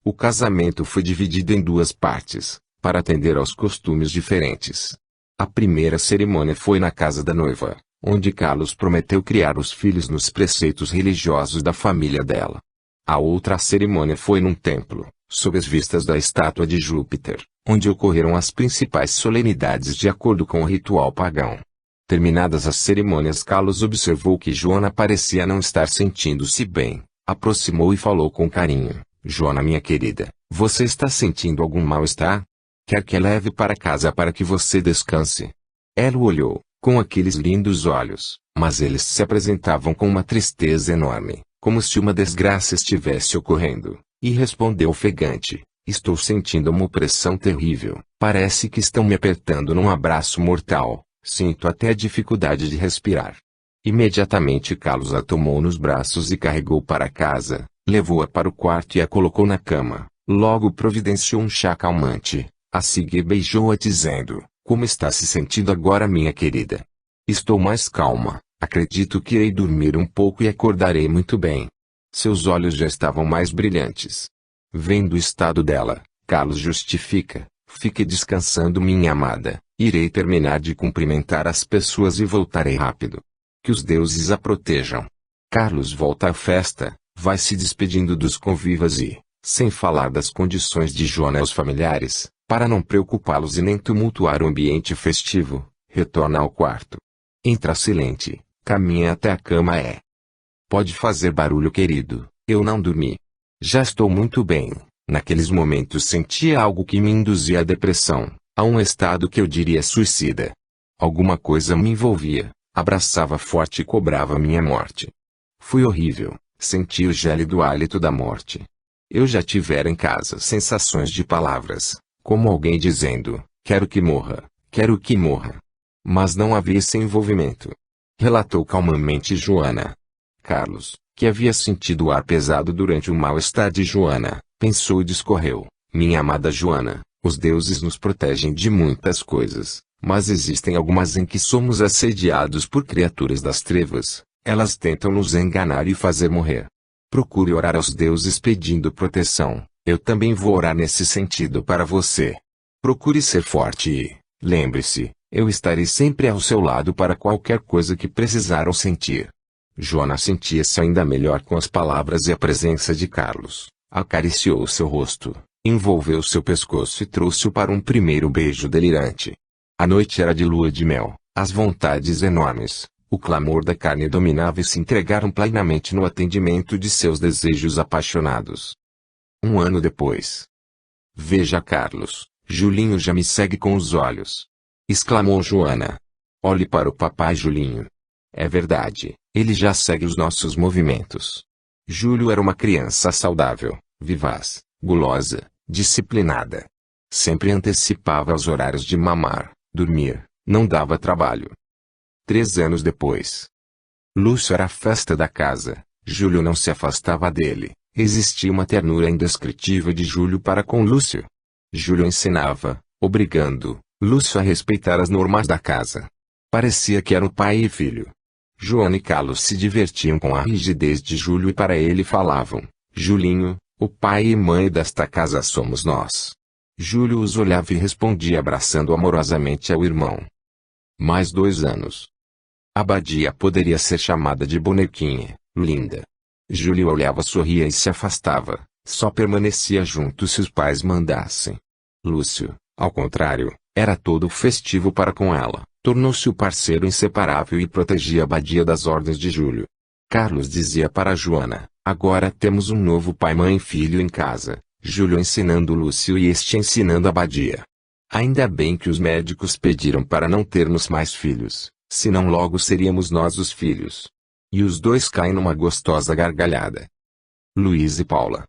O casamento foi dividido em 2 partes, para atender aos costumes diferentes. A primeira cerimônia foi na casa da noiva, onde Carlos prometeu criar os filhos nos preceitos religiosos da família dela. A outra cerimônia foi num templo, sob as vistas da estátua de Júpiter, onde ocorreram as principais solenidades de acordo com o ritual pagão. Terminadas as cerimônias, Carlos observou que Joana parecia não estar sentindo-se bem, aproximou e falou com carinho: Joana, minha querida, Você está sentindo algum mal-estar? Quer que a leve para casa para que você descanse? Ela o olhou, com aqueles lindos olhos, mas eles se apresentavam com uma tristeza enorme, como se uma desgraça estivesse ocorrendo, e respondeu ofegante: estou sentindo uma opressão terrível, parece que estão me apertando num abraço mortal, sinto até a dificuldade de respirar. Imediatamente Carlos a tomou nos braços e carregou para casa, levou-a para o quarto e a colocou na cama, logo providenciou um chá calmante, a seguir beijou-a dizendo: como está se sentindo agora, minha querida? Estou mais calma, acredito que irei dormir um pouco e acordarei muito bem. Seus olhos já estavam mais brilhantes. Vendo o estado dela, Carlos justifica: fique descansando, minha amada, irei terminar de cumprimentar as pessoas e voltarei rápido. Que os deuses a protejam. Carlos volta à festa, vai se despedindo dos convivas e, sem falar das condições de Joana aos familiares, para não preocupá-los e nem tumultuar o ambiente festivo, retorna ao quarto. Entra silente, caminha até a cama. Pode fazer barulho, querido, eu não dormi. Já estou muito bem. Naqueles momentos sentia algo que me induzia à depressão, a um estado que eu diria suicida. Alguma coisa me envolvia, abraçava forte e cobrava minha morte. Foi horrível, senti o gélido hálito da morte. Eu já tivera em casa sensações de palavras, como alguém dizendo: quero que morra, quero que morra. Mas não havia esse envolvimento. Relatou calmamente Joana. Carlos, que havia sentido o ar pesado durante o mal-estar de Joana, pensou e discorreu: minha amada Joana, os deuses nos protegem de muitas coisas, mas existem algumas em que somos assediados por criaturas das trevas. Elas tentam nos enganar e fazer morrer. Procure orar aos deuses pedindo proteção. Eu também vou orar nesse sentido para você. Procure ser forte e, lembre-se, eu estarei sempre ao seu lado para qualquer coisa que precisar ou sentir. Joana sentia-se ainda melhor com as palavras e a presença de Carlos. Acariciou seu rosto, envolveu seu pescoço e trouxe-o para um primeiro beijo delirante. A noite era de lua de mel, as vontades enormes, o clamor da carne dominava e se entregaram plenamente no atendimento de seus desejos apaixonados. Um ano depois. Veja, Carlos, Julinho já me segue com os olhos. Exclamou Joana. Olhe para o papai Julinho. É verdade, ele já segue os nossos movimentos. Júlio era uma criança saudável, vivaz, gulosa, disciplinada. Sempre antecipava os horários de mamar, dormir, não dava trabalho. 3 anos depois. Lúcio era a festa da casa, Júlio não se afastava dele. Existia uma ternura indescritível de Júlio para com Lúcio. Júlio ensinava, obrigando, Lúcio a respeitar as normas da casa. Parecia que eram pai e filho. Joana e Carlos se divertiam com a rigidez de Júlio e para ele falavam: Julinho, o pai e mãe desta casa somos nós. Júlio os olhava e respondia abraçando amorosamente ao irmão. Mais 2 anos. A Abadia poderia ser chamada de bonequinha, linda. Júlio olhava, sorria e se afastava, só permanecia junto se os pais mandassem. Lúcio, ao contrário, era todo festivo para com ela, tornou-se o parceiro inseparável e protegia a Abadia das ordens de Júlio. Carlos dizia para Joana: agora temos um novo pai, mãe e filho em casa, Júlio ensinando Lúcio e este ensinando a Abadia. Ainda bem que os médicos pediram para não termos mais filhos, senão logo seríamos nós os filhos. E os dois caem numa gostosa gargalhada. Luiz e Paula.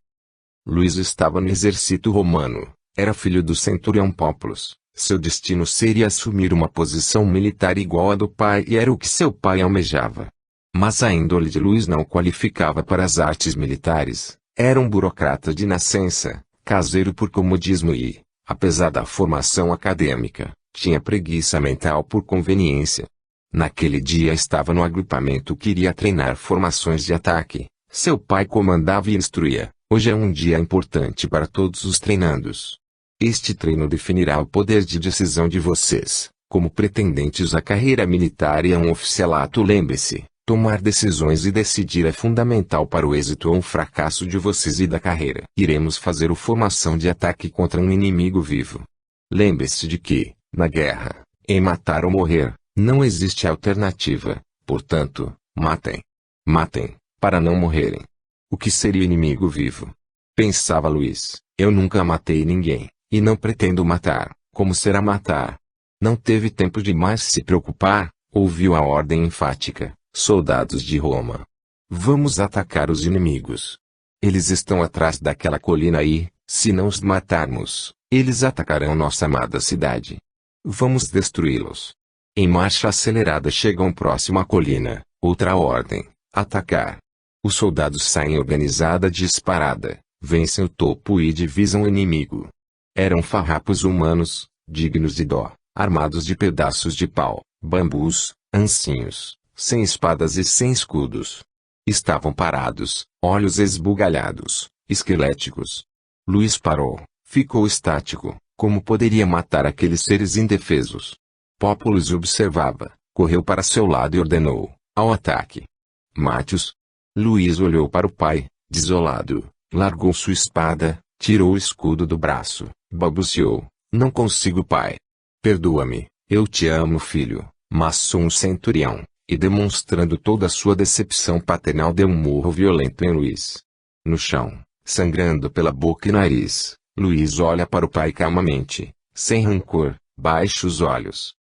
Luiz estava no exército romano, era filho do centurião Populus. Seu destino seria assumir uma posição militar igual à do pai e era o que seu pai almejava. Mas a índole de Luiz não o qualificava para as artes militares, era um burocrata de nascença, caseiro por comodismo e, apesar da formação acadêmica, tinha preguiça mental por conveniência. Naquele dia estava no agrupamento que iria treinar formações de ataque. Seu pai comandava e instruía: hoje é um dia importante para todos os treinandos. Este treino definirá o poder de decisão de vocês, como pretendentes à carreira militar e a um oficialato. Lembre-se, tomar decisões e decidir é fundamental para o êxito ou um fracasso de vocês e da carreira. Iremos fazer formação de ataque contra um inimigo vivo. Lembre-se de que, na guerra, em matar ou morrer, não existe alternativa, portanto, matem. Matem, para não morrerem. O que seria inimigo vivo? Pensava Luiz, eu nunca matei ninguém, e não pretendo matar, como será matar? Não teve tempo de mais se preocupar, ouviu a ordem enfática, soldados de Roma. Vamos atacar os inimigos. Eles estão atrás daquela colina e, se não os matarmos, eles atacarão nossa amada cidade. Vamos destruí-los. Em marcha acelerada chegam próximo à colina, outra ordem, atacar. Os soldados saem organizada disparada, vencem o topo e divisam o inimigo. Eram farrapos humanos, dignos de dó, armados de pedaços de pau, bambus, ancinhos, sem espadas e sem escudos. Estavam parados, olhos esbugalhados, esqueléticos. Luiz parou, ficou estático, como poderia matar aqueles seres indefesos? Populus observava, correu para seu lado e ordenou, ao ataque. Mate-os. Luiz olhou para o pai, desolado, largou sua espada, tirou o escudo do braço, balbuciou, não consigo pai. Perdoa-me, eu te amo filho, mas sou um centurião, e demonstrando toda a sua decepção paternal deu um murro violento em Luiz. No chão, sangrando pela boca e nariz, Luiz olha para o pai calmamente, sem rancor, baixa os olhos.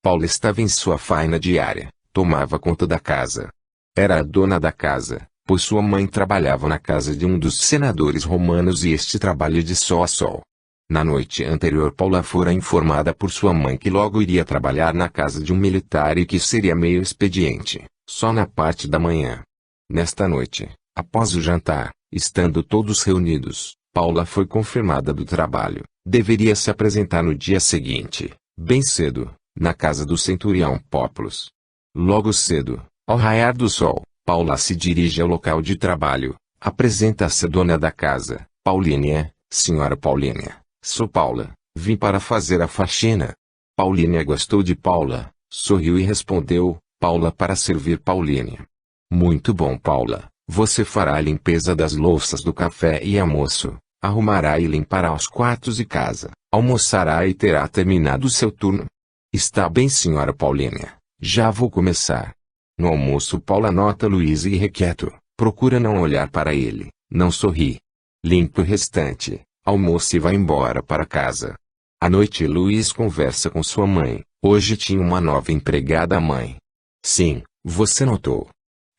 Paula estava em sua faina diária, tomava conta da casa. Era a dona da casa, pois sua mãe trabalhava na casa de um dos senadores romanos e este trabalha de sol a sol. Na noite anterior Paula fora informada por sua mãe que logo iria trabalhar na casa de um militar e que seria meio expediente, só na parte da manhã. Nesta noite, após o jantar, estando todos reunidos, Paula foi confirmada do trabalho, deveria se apresentar no dia seguinte, bem cedo, na casa do centurião Populus. Logo cedo, ao raiar do sol, Paula se dirige ao local de trabalho, apresenta-se à dona da casa, Paulínia, senhora Paulínia, sou Paula, vim para fazer a faxina. Paulínia gostou de Paula, sorriu e respondeu, Paula para servir Paulínia. Muito bom Paula, você fará a limpeza das louças do café e almoço, arrumará e limpará os quartos e casa, almoçará e terá terminado o seu turno. Está bem senhora Paulínia, já vou começar. No almoço Paula nota Luiz irrequieto, procura não olhar para ele, não sorri. Limpa o restante, almoça e vai embora para casa. À noite Luiz conversa com sua mãe, hoje tinha uma nova empregada mãe. Sim, você notou.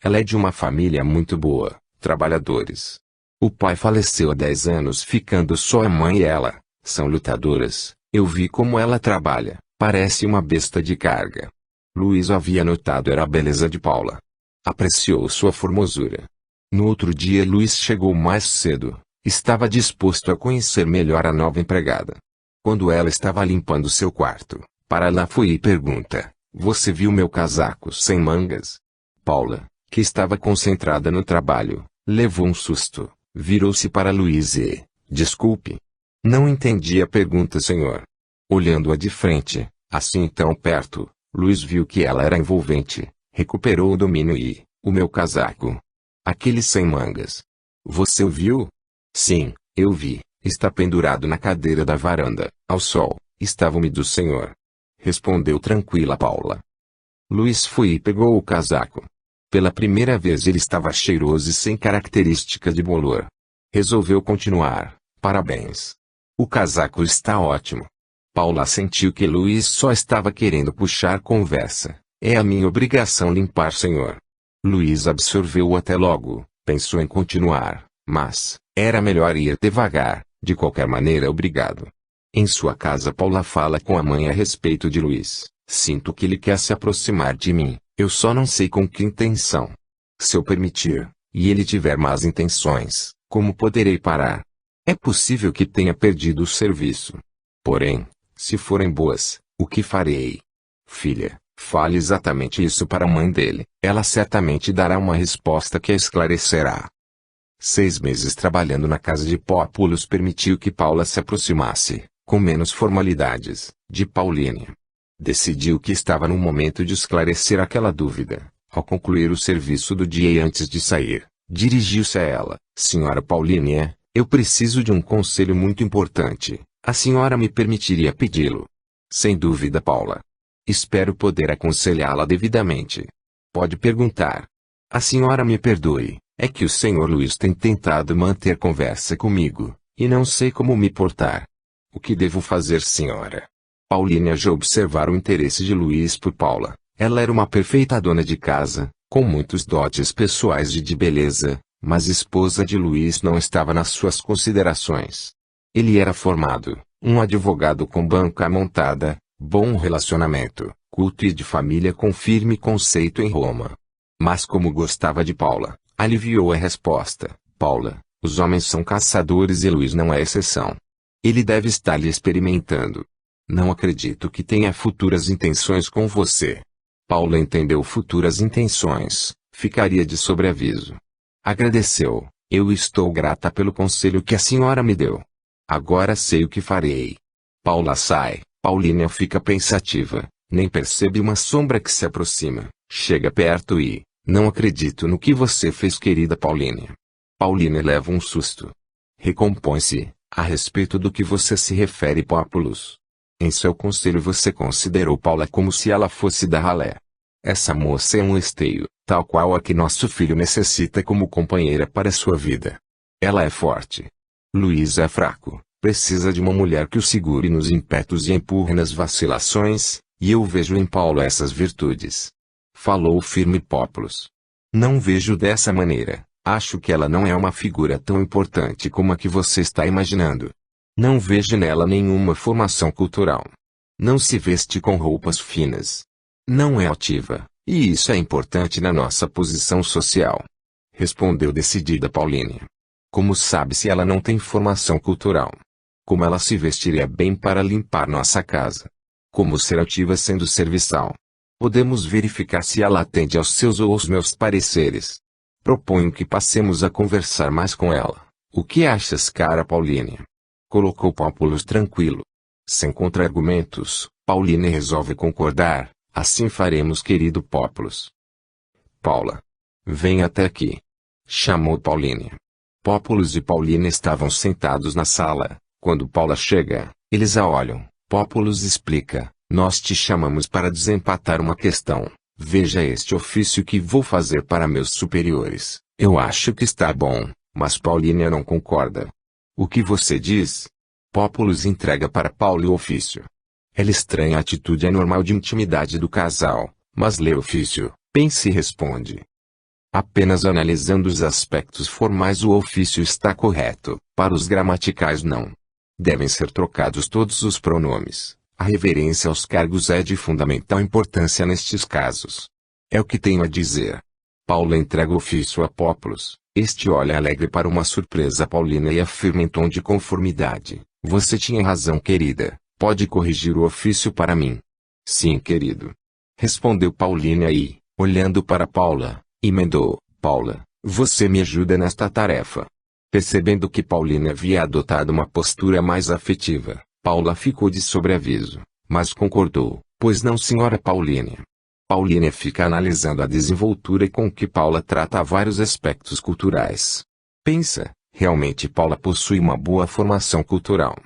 Ela é de uma família muito boa, trabalhadores. O pai faleceu há 10 anos ficando só a mãe e ela, são lutadoras, eu vi como ela trabalha. Parece uma besta de carga. Luiz havia notado era a beleza de Paula. Apreciou sua formosura. No outro dia Luiz chegou mais cedo. Estava disposto a conhecer melhor a nova empregada. Quando ela estava limpando seu quarto, para lá foi e pergunta, você viu meu casaco sem mangas? Paula, que estava concentrada no trabalho, levou um susto, virou-se para Luiz e, desculpe. Não entendi a pergunta senhor. Olhando-a de frente, assim tão perto, Luiz viu que ela era envolvente, recuperou o domínio e, o meu casaco. Aquele sem mangas. Você o viu? Sim, eu vi, está pendurado na cadeira da varanda, ao sol, estava úmido senhor. Respondeu tranquila Paula. Luiz foi e pegou o casaco. Pela primeira vez ele estava cheiroso e sem característica de bolor. Resolveu continuar, parabéns. O casaco está ótimo. Paula sentiu que Luiz só estava querendo puxar conversa. É a minha obrigação limpar senhor. Luiz absorveu até logo, pensou em continuar, mas, era melhor ir devagar, de qualquer maneira obrigado. Em sua casa Paula fala com a mãe a respeito de Luiz. Sinto que ele quer se aproximar de mim, eu só não sei com que intenção. Se eu permitir, e ele tiver más intenções, como poderei parar? É possível que tenha perdido o serviço. Porém, se forem boas, o que farei? Filha, fale exatamente isso para a mãe dele, ela certamente dará uma resposta que a esclarecerá. 6 meses trabalhando na casa de Populus permitiu que Paula se aproximasse, com menos formalidades, de Paulínia. Decidiu que estava no momento de esclarecer aquela dúvida. Ao concluir o serviço do dia e antes de sair, dirigiu-se a ela, senhora Paulínia, eu preciso de um conselho muito importante. A senhora me permitiria pedi-lo? Sem dúvida Paula. Espero poder aconselhá-la devidamente. Pode perguntar. A senhora me perdoe, É que o Sr. Luiz tem tentado manter conversa comigo, e não sei como me portar. O que devo fazer, senhora? Paulínia já observara o interesse de Luiz por Paula. Ela era uma perfeita dona de casa, com muitos dotes pessoais de beleza, mas esposa de Luiz não estava nas suas considerações. Ele era formado, um advogado com banca montada, bom relacionamento, culto e de família com firme conceito em Roma. Mas como gostava de Paula, aliviou a resposta: Paula, os homens são caçadores e Luiz não é exceção. Ele deve estar lhe experimentando. Não acredito que tenha futuras intenções com você. Paula entendeu futuras intenções, ficaria de sobreaviso. Agradeceu: eu estou grata pelo conselho que a senhora me deu. Agora sei o que farei. Paula sai, Paulínia fica pensativa, nem percebe uma sombra que se aproxima, chega perto e, não acredito no que você fez, querida Paulínia. Paulínia leva um susto. Recompõe-se: a respeito do que você se refere, Pópulos? Em seu conselho você considerou Paula como se ela fosse da ralé. Essa moça é um esteio, tal qual a que nosso filho necessita como companheira para sua vida. Ela é forte. Luiz é fraco, precisa de uma mulher que o segure nos ímpetos e empurre nas vacilações, e eu vejo em Paula essas virtudes. Falou firme Pópulos. Não vejo dessa maneira, acho que ela não é uma figura tão importante como a que você está imaginando. Não vejo nela nenhuma formação cultural. Não se veste com roupas finas. Não é ativa, e isso é importante na nossa posição social. Respondeu decidida Paulínia. Como sabe se ela não tem formação cultural? Como ela se vestiria bem para limpar nossa casa? Como ser ativa sendo serviçal? Podemos verificar se ela atende aos seus ou aos meus pareceres. Proponho que passemos a conversar mais com ela. O que achas, cara Paulínia? Colocou Pópulos tranquilo. Sem contra-argumentos, Paulínia resolve concordar. Assim faremos, querido Pópulos. Paula. Vem até aqui. Chamou Paulínia. Pópulos e Paulínia estavam sentados na sala. Quando Paula chega, eles a olham. Pópulos explica: nós te chamamos para desempatar uma questão. Veja este ofício que vou fazer para meus superiores. Eu acho que está bom, mas Paulínia não concorda. O que você diz? Pópulos entrega para Paula o ofício. Ela estranha a atitude anormal de intimidade do casal, mas lê o ofício, pensa e responde. Apenas analisando os aspectos formais o ofício está correto, para os gramaticais não. Devem ser trocados todos os pronomes. A reverência aos cargos é de fundamental importância nestes casos. É o que tenho a dizer. Paula entrega o ofício a Pópulos. Este olha alegre para uma surpresa Paulina e afirma em tom de conformidade: você tinha razão, querida. Pode corrigir o ofício para mim? Sim, querido. Respondeu Paulínia e, olhando para Paula, emendou: Paula, você me ajuda nesta tarefa. Percebendo que Paulínia havia adotado uma postura mais afetiva, Paula ficou de sobreaviso, mas concordou: pois não, senhora Paulínia. Paulínia fica analisando a desenvoltura com que Paula trata vários aspectos culturais. Pensa, realmente Paula possui uma boa formação cultural.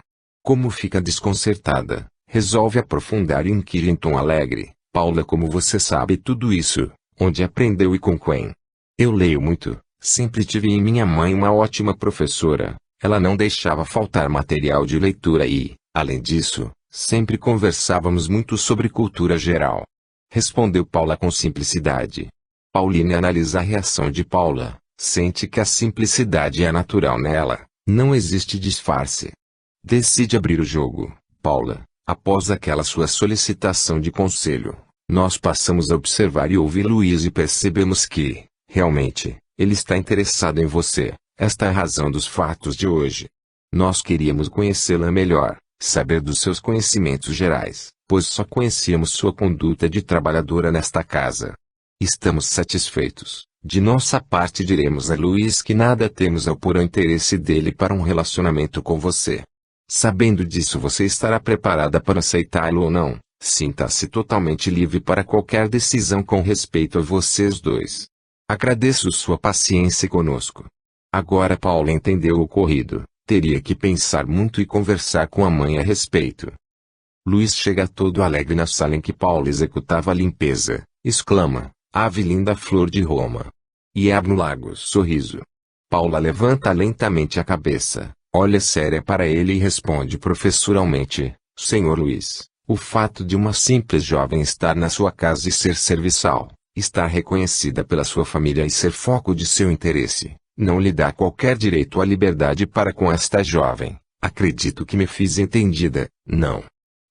Como fica desconcertada, resolve aprofundar e inquire em tom alegre: Paula, como você sabe tudo isso? Onde aprendeu e com quem? Eu leio muito, sempre tive em minha mãe uma ótima professora. Ela não deixava faltar material de leitura e, além disso, sempre conversávamos muito sobre cultura geral. Respondeu Paula com simplicidade. Paulínia analisa a reação de Paula, sente que a simplicidade é natural nela, não existe disfarce. Decide abrir o jogo. Paula, após aquela sua solicitação de conselho, nós passamos a observar e ouvir Luiz e percebemos que, realmente, ele está interessado em você. Esta é a razão dos fatos de hoje. Nós queríamos conhecê-la melhor, saber dos seus conhecimentos gerais, pois só conhecíamos sua conduta de trabalhadora nesta casa. Estamos satisfeitos. De nossa parte diremos a Luiz que nada temos a opor ao interesse dele para um relacionamento com você. Sabendo disso, você estará preparada para aceitá-lo ou não. Sinta-se totalmente livre para qualquer decisão com respeito a vocês dois. Agradeço sua paciência conosco. Agora Paula entendeu o ocorrido. Teria que pensar muito e conversar com a mãe a respeito. Luiz chega todo alegre na sala em que Paula executava a limpeza. Exclama: ave linda flor de Roma! E abre no lago sorriso. Paula levanta lentamente a cabeça, olha séria para ele e responde professoralmente: Senhor Luiz, o fato de uma simples jovem estar na sua casa e ser serviçal, estar reconhecida pela sua família e ser foco de seu interesse, não lhe dá qualquer direito à liberdade para com esta jovem. Acredito que me fiz entendida, não.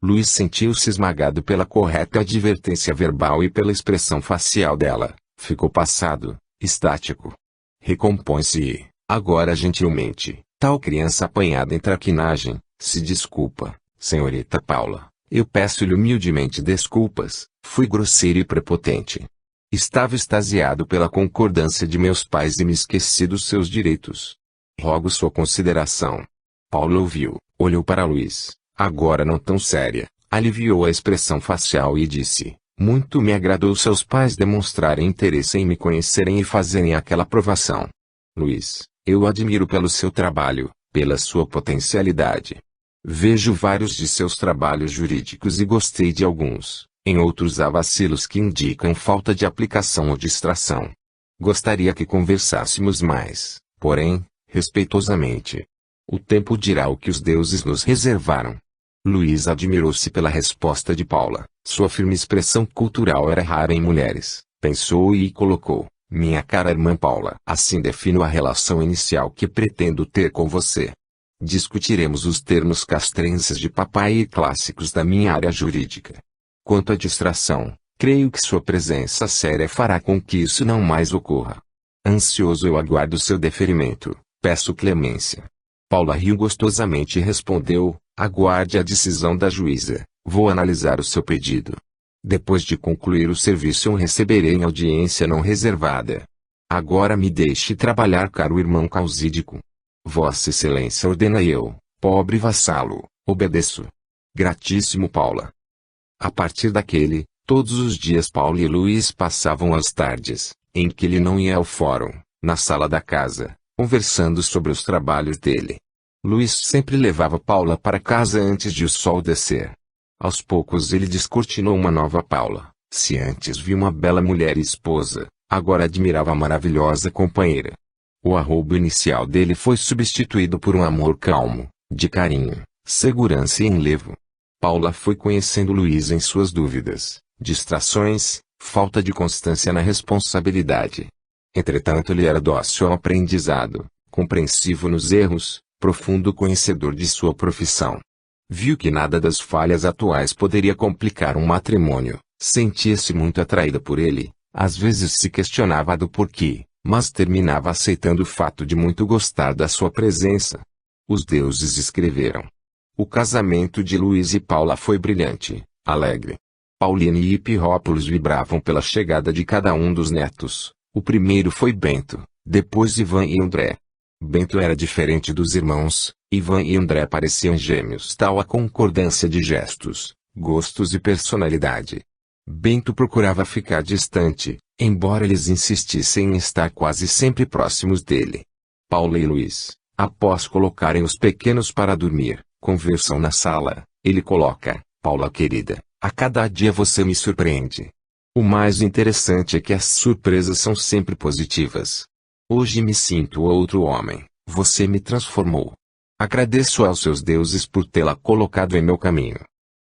Luiz sentiu-se esmagado pela correta advertência verbal e pela expressão facial dela. Ficou passado, estático. Recompõe-se e, agora gentilmente, tal criança apanhada em traquinagem, se desculpa, senhorita Paula. Eu peço-lhe humildemente desculpas, fui grosseiro e prepotente. Estava extasiado pela concordância de meus pais e me esqueci dos seus direitos. Rogo sua consideração. Paula ouviu, olhou para Luiz, agora não tão séria, aliviou a expressão facial e disse: muito me agradou seus pais demonstrarem interesse em me conhecerem e fazerem aquela provação. Luiz, eu admiro pelo seu trabalho, pela sua potencialidade. Vejo vários de seus trabalhos jurídicos e gostei de alguns, em outros há vacilos que indicam falta de aplicação ou distração. Gostaria que conversássemos mais, porém, respeitosamente. O tempo dirá o que os deuses nos reservaram. Luiz admirou-se pela resposta de Paula. Sua firme expressão cultural era rara em mulheres. Pensou e colocou: minha cara irmã Paula. Assim defino a relação inicial que pretendo ter com você. Discutiremos os termos castrenses de papai e clássicos da minha área jurídica. Quanto à distração, creio que sua presença séria fará com que isso não mais ocorra. Ansioso eu aguardo seu deferimento. Peço clemência. Paula riu gostosamente e respondeu: aguarde a decisão da juíza, vou analisar o seu pedido. Depois de concluir o serviço eu receberei em audiência não reservada. Agora me deixe trabalhar, caro irmão Causídico. Vossa Excelência ordena e eu, pobre vassalo, obedeço. Gratíssimo Paula. A partir daquele, todos os dias Paula e Luiz passavam as tardes, em que ele não ia ao fórum, na sala da casa, conversando sobre os trabalhos dele. Luiz sempre levava Paula para casa antes de o sol descer. Aos poucos ele descortinou uma nova Paula. Se antes viu uma bela mulher e esposa, agora admirava a maravilhosa companheira. O arroubo inicial dele foi substituído por um amor calmo, de carinho, segurança e enlevo. Paula foi conhecendo Luiz em suas dúvidas, distrações, falta de constância na responsabilidade. Entretanto ele era dócil ao aprendizado, compreensivo nos erros, profundo conhecedor de sua profissão. Viu que nada das falhas atuais poderia complicar um matrimônio, sentia-se muito atraída por ele, às vezes se questionava do porquê, mas terminava aceitando o fato de muito gostar da sua presença. Os deuses escreveram. O casamento de Luiz e Paula foi brilhante, alegre. Pauline e Hipirópolis vibravam pela chegada de cada um dos netos. O primeiro foi Bento, depois Ivan e André. Bento era diferente dos irmãos, Ivan e André pareciam gêmeos, tal a concordância de gestos, gostos e personalidade. Bento procurava ficar distante, embora eles insistissem em estar quase sempre próximos dele. Paula e Luiz, após colocarem os pequenos para dormir, conversam na sala. Ele coloca: Paula querida, a cada dia você me surpreende. O mais interessante é que as surpresas são sempre positivas. Hoje me sinto outro homem, você me transformou. Agradeço aos seus deuses por tê-la colocado em meu caminho.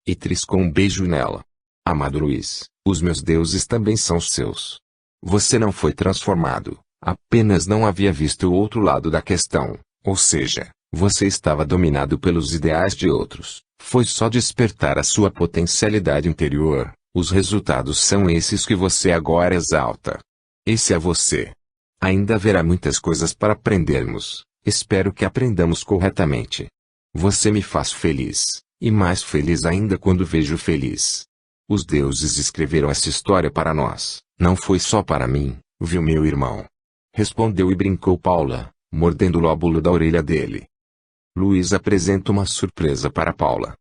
E triscou um beijo nela. Amado Luiz, os meus deuses também são seus. Você não foi transformado, apenas não havia visto o outro lado da questão, ou seja, você estava dominado pelos ideais de outros. Foi só despertar a sua potencialidade interior. Os resultados são esses que você agora exalta. Esse é você. Ainda haverá muitas coisas para aprendermos. Espero que aprendamos corretamente. Você me faz feliz, e mais feliz ainda quando vejo feliz. Os deuses escreveram essa história para nós, não foi só para mim, viu meu irmão? Respondeu e brincou Paula, mordendo o lóbulo da orelha dele. Luiz apresenta uma surpresa para Paula.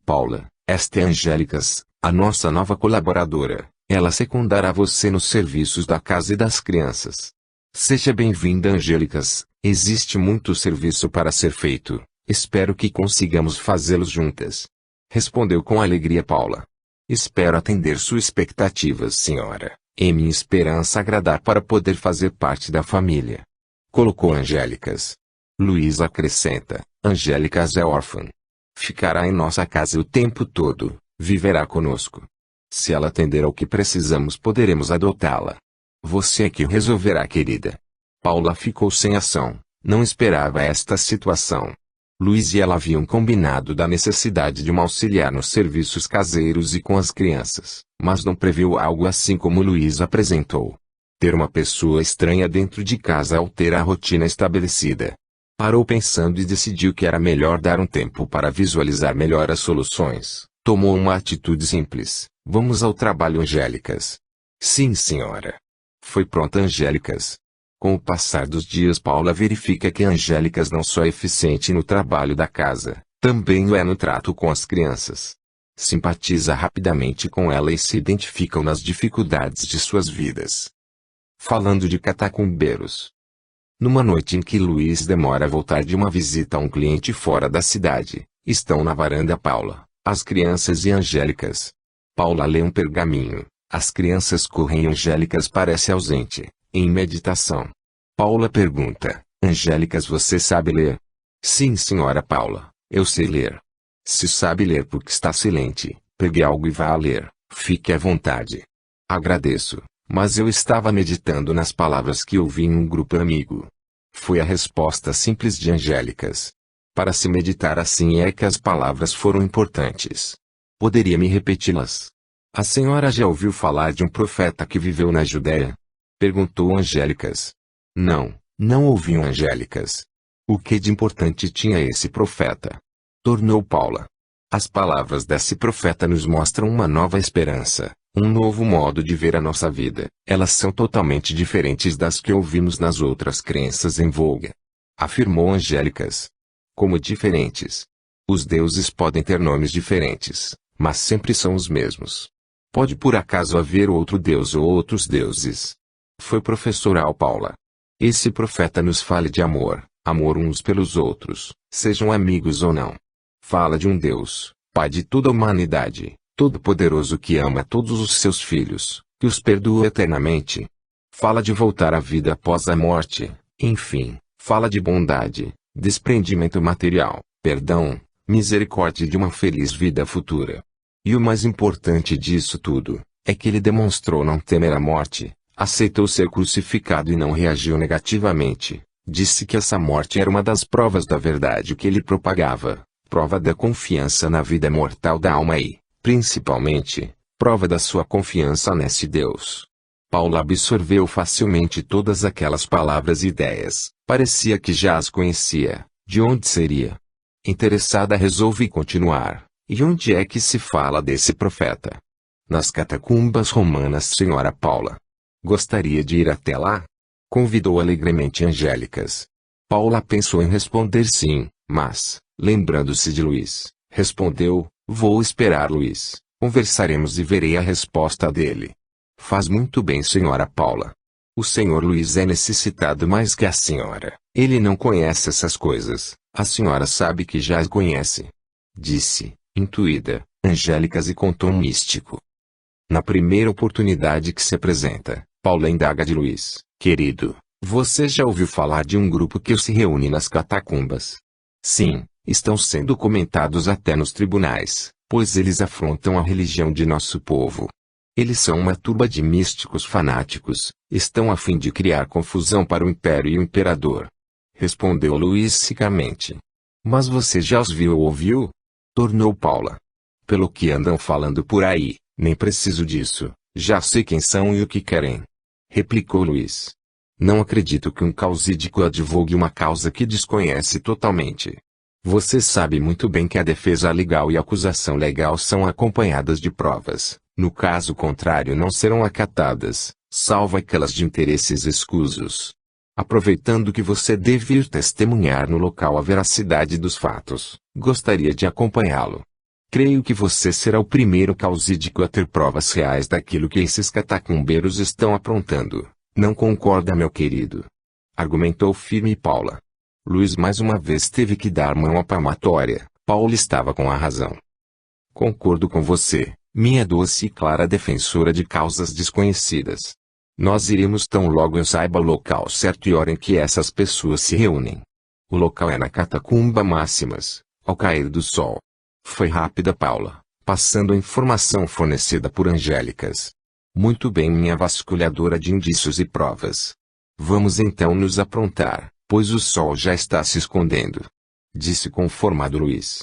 Paula, esta é Angélicas, a nossa nova colaboradora. Ela secundará você nos serviços da casa e das crianças. Seja bem-vinda, Angélicas. Existe muito serviço para ser feito. Espero que consigamos fazê-los juntas. Respondeu com alegria Paula. Espero atender suas expectativas, senhora. É minha esperança agradar para poder fazer parte da família. Colocou Angélicas. Luiz acrescenta, Angélicas é órfã. Ficará em nossa casa o tempo todo, viverá conosco. Se ela atender ao que precisamos, poderemos adotá-la. Você é que resolverá, querida. Paula ficou sem ação, não esperava esta situação. Luiz e ela haviam combinado da necessidade de uma auxiliar nos serviços caseiros e com as crianças, mas não previu algo assim como Luiz apresentou. Ter uma pessoa estranha dentro de casa altera a rotina estabelecida. Parou pensando e decidiu que era melhor dar um tempo para visualizar melhor as soluções. Tomou uma atitude simples. Vamos ao trabalho, Angélicas. Sim, senhora. Foi pronta, Angélicas. Com o passar dos dias, Paula verifica que Angélicas não só é eficiente no trabalho da casa, também o é no trato com as crianças. Simpatiza rapidamente com ela e se identificam nas dificuldades de suas vidas. Falando de catacumbeiros. Numa noite em que Luiz demora a voltar de uma visita a um cliente fora da cidade, estão na varanda Paula, as crianças e Angélicas. Paula lê um pergaminho, as crianças correm e Angélicas parece ausente, em meditação. Paula pergunta, Angélicas, você sabe ler? Sim, senhora Paula, eu sei ler. Se sabe ler porque está silente, pegue algo e vá a ler, fique à vontade. Agradeço. Mas eu estava meditando nas palavras que ouvi em um grupo amigo. Foi a resposta simples de Angélicas. Para se meditar assim é que as palavras foram importantes. Poderia me repeti-las? A senhora já ouviu falar de um profeta que viveu na Judéia? Perguntou Angélicas. Não, não ouviu, Angélicas. O que de importante tinha esse profeta? Tornou Paula. As palavras desse profeta nos mostram uma nova esperança. Um novo modo de ver a nossa vida. Elas são totalmente diferentes das que ouvimos nas outras crenças em voga. Afirmou Angélicas. Como diferentes? Os deuses podem ter nomes diferentes, mas sempre são os mesmos. Pode por acaso haver outro deus ou outros deuses? Foi professoral Paula. Esse profeta nos fala de amor, amor uns pelos outros, sejam amigos ou não. Fala de um Deus, Pai de toda a humanidade. Todo-Poderoso que ama todos os seus filhos, que os perdoa eternamente. Fala de voltar à vida após a morte, enfim, fala de bondade, desprendimento material, perdão, misericórdia e de uma feliz vida futura. E o mais importante disso tudo, é que ele demonstrou não temer a morte, aceitou ser crucificado e não reagiu negativamente. Disse que essa morte era uma das provas da verdade que ele propagava, prova da confiança na vida mortal da alma e, principalmente, prova da sua confiança nesse Deus. Paula absorveu facilmente todas aquelas palavras e ideias, parecia que já as conhecia. De onde seria? Interessada, resolve continuar. E onde é que se fala desse profeta? Nas catacumbas romanas, senhora Paula. Gostaria de ir até lá? Convidou alegremente Angélicas. Paula pensou em responder sim, mas, lembrando-se de Luiz, respondeu, vou esperar Luiz, conversaremos e verei a resposta dele. Faz muito bem, senhora Paula. O senhor Luiz é necessitado mais que a senhora. Ele não conhece essas coisas, a senhora sabe que já as conhece. Disse, intuída, Angélicas e com tom místico. Na primeira oportunidade que se apresenta, Paula indaga de Luiz, querido, você já ouviu falar de um grupo que se reúne nas catacumbas? Sim. Estão sendo comentados até nos tribunais, pois eles afrontam a religião de nosso povo. Eles são uma turba de místicos fanáticos, estão a fim de criar confusão para o império e o imperador. Respondeu Luiz secamente. Mas você já os viu ou ouviu? Tornou Paula. Pelo que andam falando por aí, nem preciso disso, já sei quem são e o que querem. Replicou Luiz. Não acredito que um causídico advogue uma causa que desconhece totalmente. Você sabe muito bem que a defesa legal e a acusação legal são acompanhadas de provas, no caso contrário não serão acatadas, salvo aquelas de interesses escusos. Aproveitando que você deve ir testemunhar no local a veracidade dos fatos, gostaria de acompanhá-lo. Creio que você será o primeiro causídico a ter provas reais daquilo que esses catacumbeiros estão aprontando. Não concorda, meu querido? Argumentou firme Paula. Luiz mais uma vez teve que dar mão à palmatória. Paula estava com a razão. Concordo com você, minha doce e clara defensora de causas desconhecidas. Nós iremos tão logo eu saiba o local certo e hora em que essas pessoas se reúnem. O local é na Catacumba Máximas, ao cair do sol. Foi rápida Paula, passando a informação fornecida por Angélicas. Muito bem, minha vasculhadora de indícios e provas. Vamos então nos aprontar, pois o sol já está se escondendo. Disse conformado Luiz.